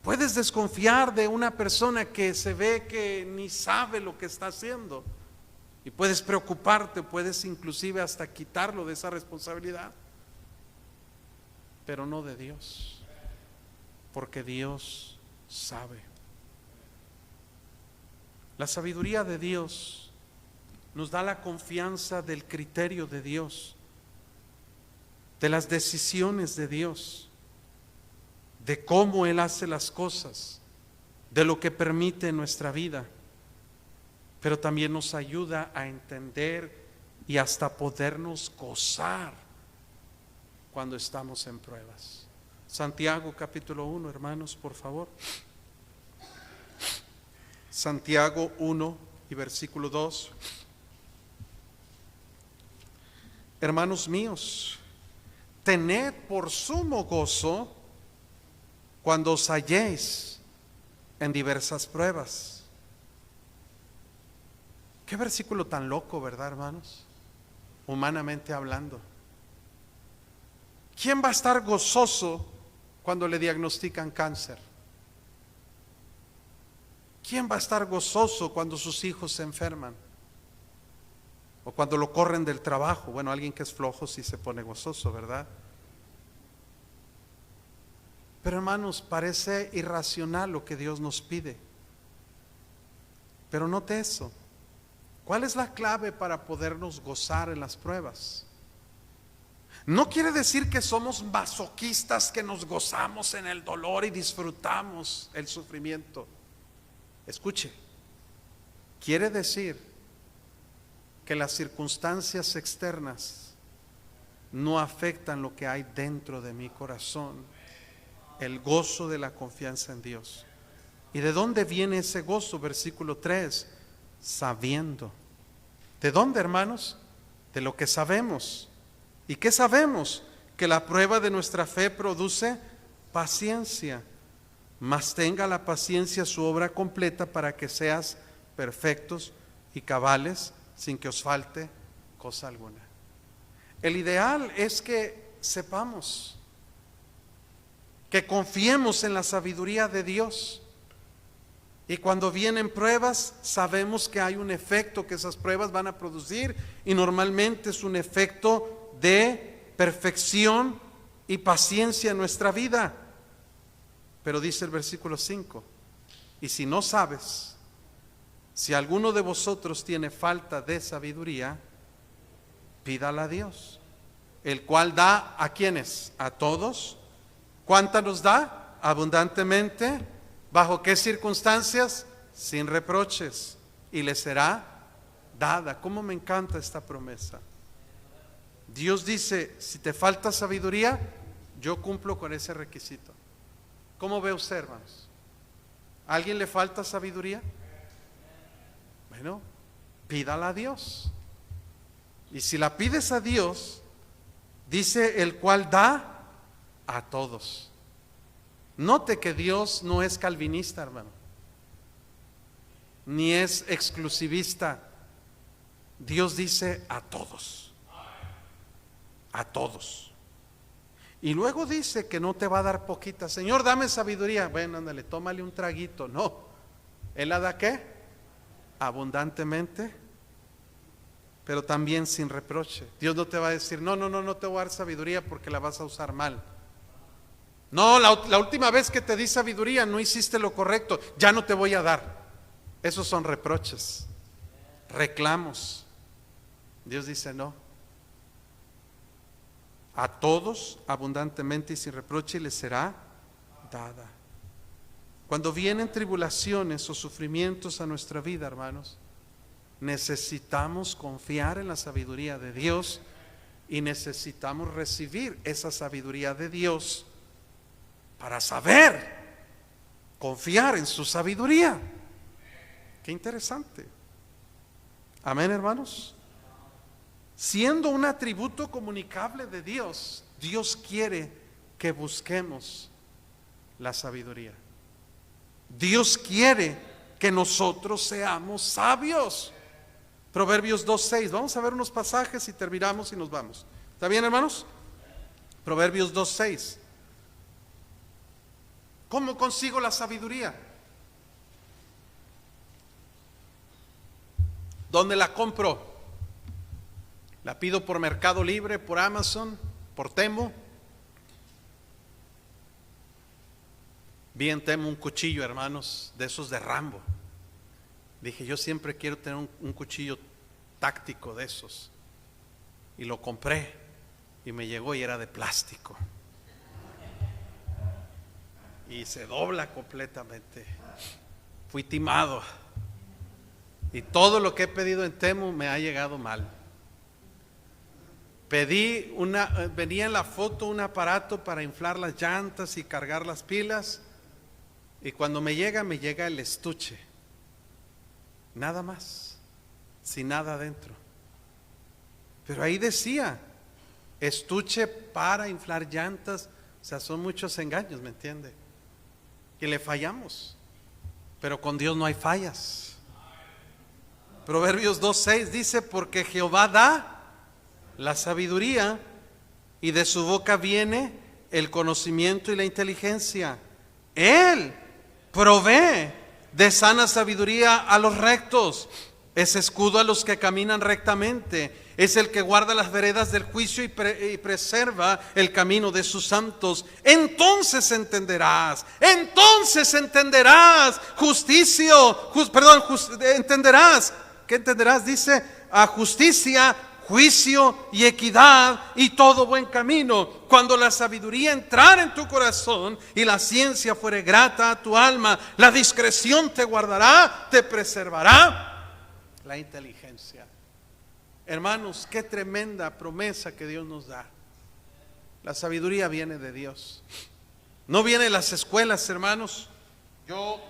Puedes desconfiar de una persona que se ve que ni sabe lo que está haciendo, y puedes preocuparte, puedes inclusive hasta quitarlo de esa responsabilidad, pero no de Dios, porque Dios sabe. La sabiduría de Dios nos da la confianza del criterio de Dios, de las decisiones de Dios, de cómo Él hace las cosas, de lo que permite en nuestra vida, pero también nos ayuda a entender y hasta podernos gozar cuando estamos en pruebas. Santiago capítulo 1, hermanos, por favor. Santiago 1 y versículo 2. Hermanos míos, tened por sumo gozo cuando os halléis en diversas pruebas. Qué versículo tan loco, ¿verdad, hermanos? Humanamente hablando. ¿Quién va a estar gozoso cuando le diagnostican cáncer? ¿Quién va a estar gozoso cuando sus hijos se enferman? O cuando lo corren del trabajo. Bueno, alguien que es flojo sí se pone gozoso, ¿verdad? Pero hermanos, parece irracional lo que Dios nos pide. Pero note eso. ¿Cuál es la clave para podernos gozar en las pruebas? No quiere decir que somos masoquistas, que nos gozamos en el dolor y disfrutamos el sufrimiento. Escuche, quiere decir que las circunstancias externas no afectan lo que hay dentro de mi corazón, el gozo de la confianza en Dios. ¿Y de dónde viene ese gozo? Versículo 3, sabiendo. ¿De dónde, hermanos? De lo que sabemos. ¿Y qué sabemos? Que la prueba de nuestra fe produce paciencia. Mas tenga la paciencia su obra completa, para que seas perfectos y cabales, sin que os falte cosa alguna. El ideal es que sepamos, que confiemos en la sabiduría de Dios, y cuando vienen pruebas sabemos que hay un efecto que esas pruebas van a producir, y normalmente es un efecto de perfección y paciencia en nuestra vida. Pero dice el versículo 5, y si no sabes, si alguno de vosotros tiene falta de sabiduría, pídala a Dios, el cual da ¿a quiénes? A todos. ¿Cuánta nos da? Abundantemente. ¿Bajo qué circunstancias? Sin reproches, y le será dada. ¿Cómo me encanta esta promesa? Dios dice: si te falta sabiduría, yo cumplo con ese requisito. ¿Cómo ve usted, hermanos? ¿A alguien le falta sabiduría? Bueno, pídala a Dios. Y si la pides a Dios, dice el cual da a todos. Note que Dios no es calvinista, hermano, ni es exclusivista. Dios dice a todos. A todos. Y luego dice que no te va a dar poquita. Señor, dame sabiduría. Bueno, ándale, tómale un traguito. No. ¿Él la da qué? Abundantemente, pero también sin reproche. Dios no te va a decir: no te voy a dar sabiduría porque la vas a usar mal. No, la última vez que te di sabiduría no hiciste lo correcto, ya no te voy a dar. Esos son reproches, reclamos. Dios dice no. A todos abundantemente y sin reproche les será dada. Cuando vienen tribulaciones o sufrimientos a nuestra vida, hermanos, necesitamos confiar en la sabiduría de Dios y necesitamos recibir esa sabiduría de Dios para saber confiar en su sabiduría. Qué interesante. Amén, hermanos. Siendo un atributo comunicable de Dios, Dios quiere que busquemos la sabiduría. Dios quiere que nosotros seamos sabios. Proverbios 2:6. Vamos a ver unos pasajes y terminamos y nos vamos. ¿Está bien, hermanos? Proverbios 2:6. ¿Cómo consigo la sabiduría? ¿Dónde la compro? ¿La pido por Mercado Libre, por Amazon, por Temu? Vi en Temu un cuchillo, hermanos, de esos de Rambo. Dije, yo siempre quiero tener un cuchillo táctico de esos. Y lo compré y me llegó y era de plástico. Y se dobla completamente. Fui timado. Y todo lo que he pedido en Temu me ha llegado mal. Venía en la foto un aparato para inflar las llantas y cargar las pilas. Y cuando me llega el estuche. Nada más, sin nada adentro. Pero ahí decía, estuche para inflar llantas. O sea, son muchos engaños, ¿me entiende? Que le fallamos. Pero con Dios no hay fallas. Proverbios 2:6 dice, porque Jehová da la sabiduría y de su boca viene el conocimiento y la inteligencia. Él provee de sana sabiduría a los rectos, es escudo a los que caminan rectamente, es el que guarda las veredas del juicio y preserva el camino de sus santos. Entonces entenderás entenderás. ¿Qué entenderás? Dice, a justicia, juicio y equidad y todo buen camino. Cuando la sabiduría entrare en tu corazón y la ciencia fuere grata a tu alma, la discreción te guardará, te preservará la inteligencia. Hermanos, qué tremenda promesa que Dios nos da. La sabiduría viene de Dios. No viene de las escuelas, hermanos. Yo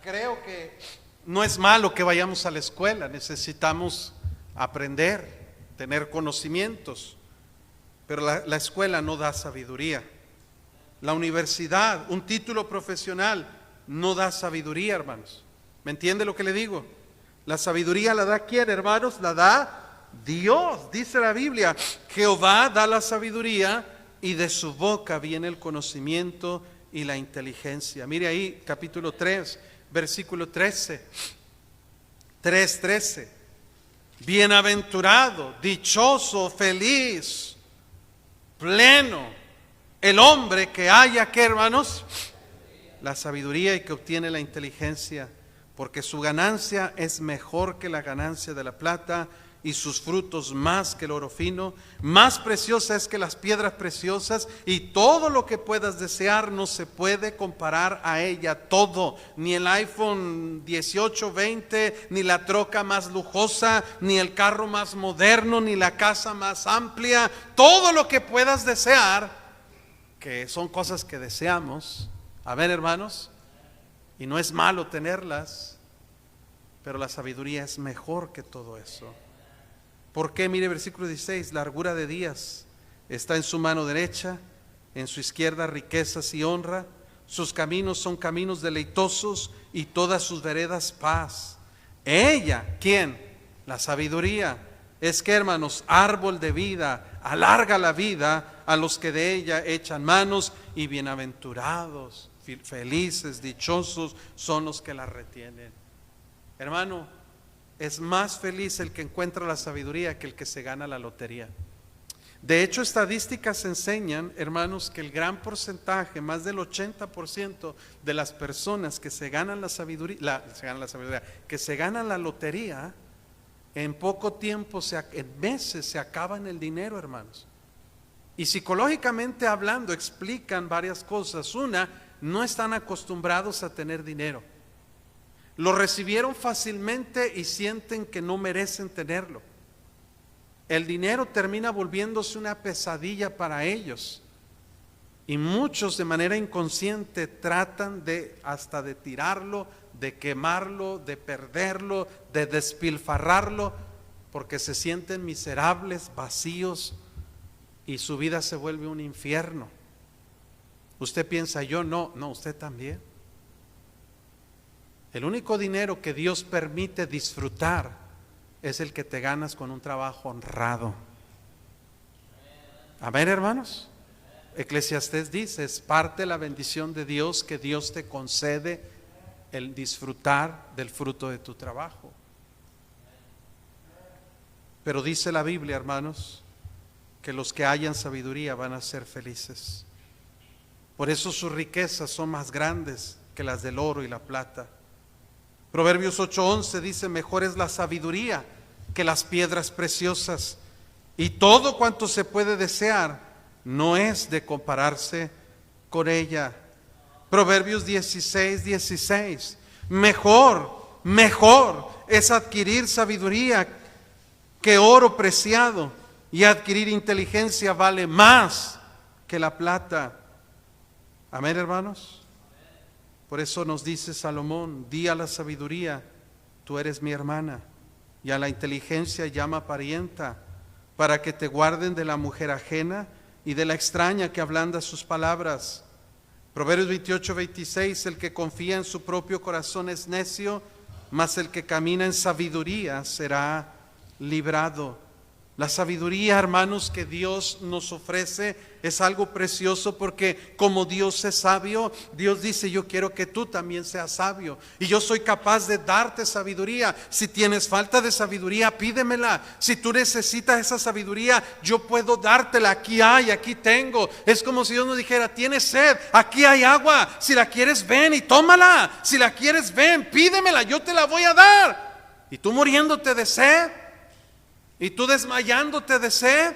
creo que no es malo que vayamos a la escuela. Necesitamos aprender, tener conocimientos, pero la escuela no da sabiduría. La universidad, un título profesional, no da sabiduría, hermanos. ¿Me entiende lo que le digo? La sabiduría la da ¿quién, hermanos? La da Dios. Dice la Biblia, Jehová da la sabiduría y de su boca viene el conocimiento y la inteligencia. Mire ahí, capítulo 3, versículo 13. 3:13. Bienaventurado, dichoso, feliz, pleno, el hombre que haya, ¿qué, hermanos? La sabiduría y que obtiene la inteligencia, porque su ganancia es mejor que la ganancia de la plata y sus frutos más que el oro fino. Más preciosa es que las piedras preciosas, y todo lo que puedas desear no se puede comparar a ella. Todo, ni el iPhone 18, 20, ni la troca más lujosa, ni el carro más moderno, ni la casa más amplia. Todo lo que puedas desear, que son cosas que deseamos. A ver, hermanos, y no es malo tenerlas, pero la sabiduría es mejor que todo eso. ¿Por qué? Mire versículo 16, largura de días está en su mano derecha, en su izquierda riquezas y honra, sus caminos son caminos deleitosos y todas sus veredas paz. Ella, ¿quién? La sabiduría. Es que, hermanos, árbol de vida, alarga la vida a los que de ella echan manos, y bienaventurados, felices, dichosos son los que la retienen. Hermano, es más feliz el que encuentra la sabiduría que el que se gana la lotería. De hecho, estadísticas enseñan, hermanos, que el gran porcentaje, más del 80% de las personas que se ganan que se ganan la lotería, en poco tiempo, en meses, se acaban el dinero, hermanos. Y psicológicamente hablando, explican varias cosas. Una, no están acostumbrados a tener dinero. Lo recibieron fácilmente y sienten que no merecen tenerlo. El dinero termina volviéndose una pesadilla para ellos. Y muchos de manera inconsciente tratan hasta de tirarlo, de quemarlo, de perderlo, de despilfarrarlo, porque se sienten miserables, vacíos, y su vida se vuelve un infierno. Usted piensa, yo no, usted también. El único dinero que Dios permite disfrutar es el que te ganas con un trabajo honrado. Amén, hermanos. Eclesiastés dice, es parte de la bendición de Dios que Dios te concede el disfrutar del fruto de tu trabajo. Pero dice la Biblia, hermanos, que los que hayan sabiduría van a ser felices. Por eso sus riquezas son más grandes que las del oro y la plata. Proverbios 8:11 dice, mejor es la sabiduría que las piedras preciosas, y todo cuanto se puede desear no es de compararse con ella. Proverbios 16:16, mejor es adquirir sabiduría que oro preciado, y adquirir inteligencia vale más que la plata. Amén, hermanos. Por eso nos dice Salomón, di a la sabiduría, tú eres mi hermana, y a la inteligencia llama parienta, para que te guarden de la mujer ajena y de la extraña que ablanda sus palabras. Proverbios 28:26, el que confía en su propio corazón es necio, mas el que camina en sabiduría será librado. La sabiduría, hermanos, que Dios nos ofrece es algo precioso, porque como Dios es sabio, Dios dice, yo quiero que tú también seas sabio, y yo soy capaz de darte sabiduría. Si tienes falta de sabiduría, pídemela. Si tú necesitas esa sabiduría, yo puedo dártela. Aquí hay, aquí tengo. Es como si Dios nos dijera, tienes sed, aquí hay agua. Si la quieres, ven y tómala. Si la quieres, ven, pídemela, yo te la voy a dar. Y tú muriéndote de sed, y tú desmayándote de sed,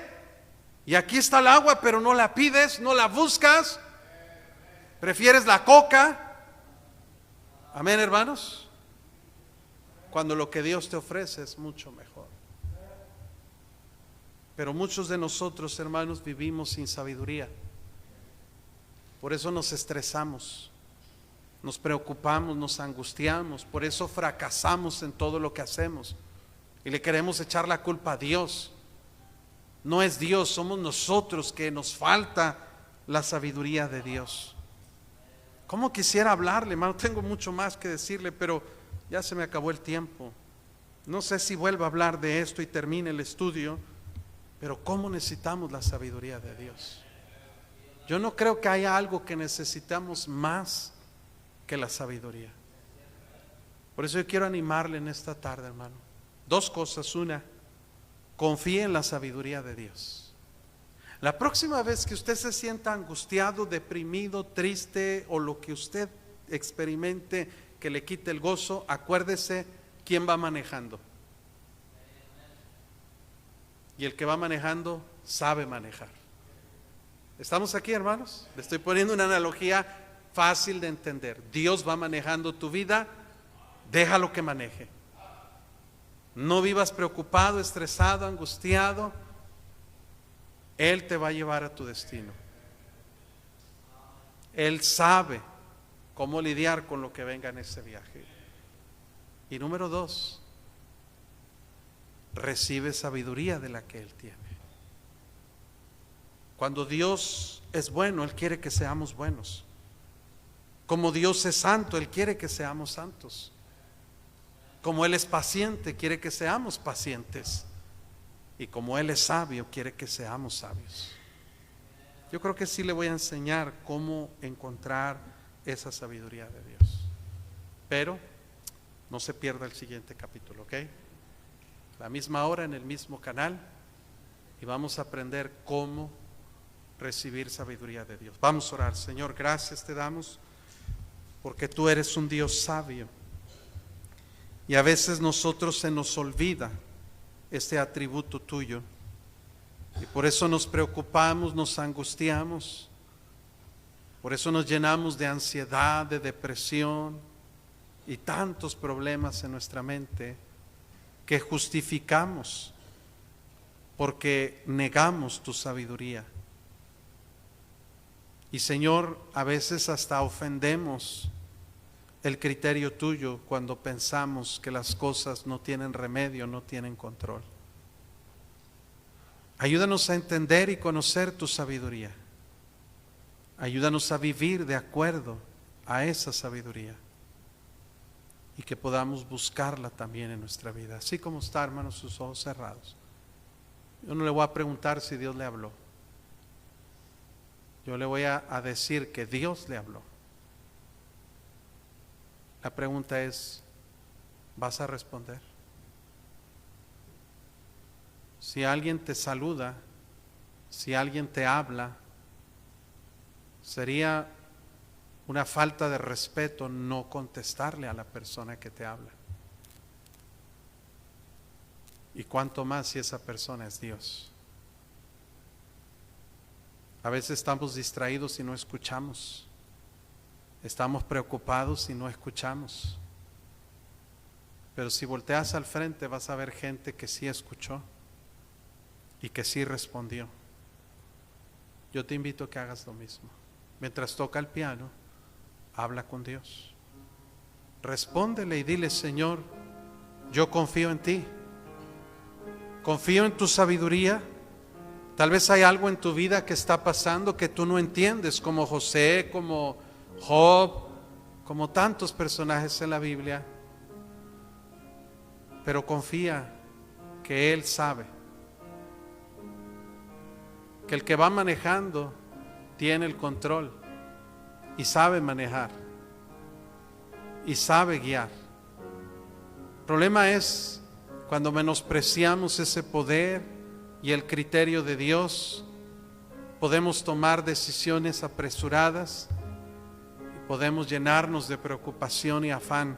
y aquí está el agua, pero no la pides, no la buscas, prefieres la coca. Amén, hermanos. Cuando lo que Dios te ofrece es mucho mejor. Pero muchos de nosotros, hermanos, vivimos sin sabiduría. Por eso nos estresamos, nos preocupamos, nos angustiamos, por eso fracasamos en todo lo que hacemos. Y le queremos echar la culpa a Dios. No es Dios, somos nosotros que nos falta la sabiduría de Dios. ¿Cómo quisiera hablarle, hermano? Tengo mucho más que decirle, pero ya se me acabó el tiempo. No sé si vuelvo a hablar de esto y termine el estudio, pero ¿cómo necesitamos la sabiduría de Dios? Yo no creo que haya algo que necesitamos más que la sabiduría. Por eso yo quiero animarle en esta tarde, hermano. Dos cosas. Una, confíe en la sabiduría de Dios. La próxima vez que usted se sienta angustiado, deprimido, triste, o lo que usted experimente que le quite el gozo, acuérdese quién va manejando. Y el que va manejando sabe manejar. ¿Estamos aquí, hermanos? Le estoy poniendo una analogía fácil de entender. Dios va manejando tu vida, déjalo que maneje. No vivas preocupado, estresado, angustiado. Él te va a llevar a tu destino. Él sabe cómo lidiar con lo que venga en ese viaje. Y número dos, recibe sabiduría de la que Él tiene. Cuando Dios es bueno, Él quiere que seamos buenos. Como Dios es santo, Él quiere que seamos santos. Como Él es paciente, quiere que seamos pacientes. Y como Él es sabio, quiere que seamos sabios. Yo creo que sí le voy a enseñar cómo encontrar esa sabiduría de Dios. Pero no se pierda el siguiente capítulo, ¿ok? La misma hora en el mismo canal, y vamos a aprender cómo recibir sabiduría de Dios. Vamos a orar. Señor, gracias te damos porque tú eres un Dios sabio. Y a veces nosotros se nos olvida este atributo tuyo. Y por eso nos preocupamos, nos angustiamos, por eso nos llenamos de ansiedad, de depresión y tantos problemas en nuestra mente que justificamos porque negamos tu sabiduría. Y Señor, a veces hasta ofendemos el criterio tuyo cuando pensamos que las cosas no tienen remedio, no tienen control. Ayúdanos a entender y conocer tu sabiduría. Ayúdanos a vivir de acuerdo a esa sabiduría y que podamos buscarla también en nuestra vida. Así como está, hermanos, sus ojos cerrados. Yo no le voy a preguntar si Dios le habló. Yo le voy a decir que Dios le habló. La pregunta es, ¿vas a responder? Si alguien te saluda, si alguien te habla, sería una falta de respeto no contestarle a la persona que te habla. Y cuánto más si esa persona es Dios. A veces estamos distraídos y no escuchamos. Estamos preocupados y no escuchamos. Pero si volteas al frente vas a ver gente que sí escuchó y que sí respondió. Yo te invito a que hagas lo mismo. Mientras toca el piano, habla con Dios. Respóndele y dile: Señor, yo confío en ti. Confío en tu sabiduría. Tal vez hay algo en tu vida que está pasando que tú no entiendes, como José, como Job, como tantos personajes en la Biblia. Pero confía que Él sabe. Que el que va manejando tiene el control y sabe manejar y sabe guiar. El problema es cuando menospreciamos ese poder y el criterio de Dios. Podemos tomar decisiones apresuradas y podemos llenarnos de preocupación y afán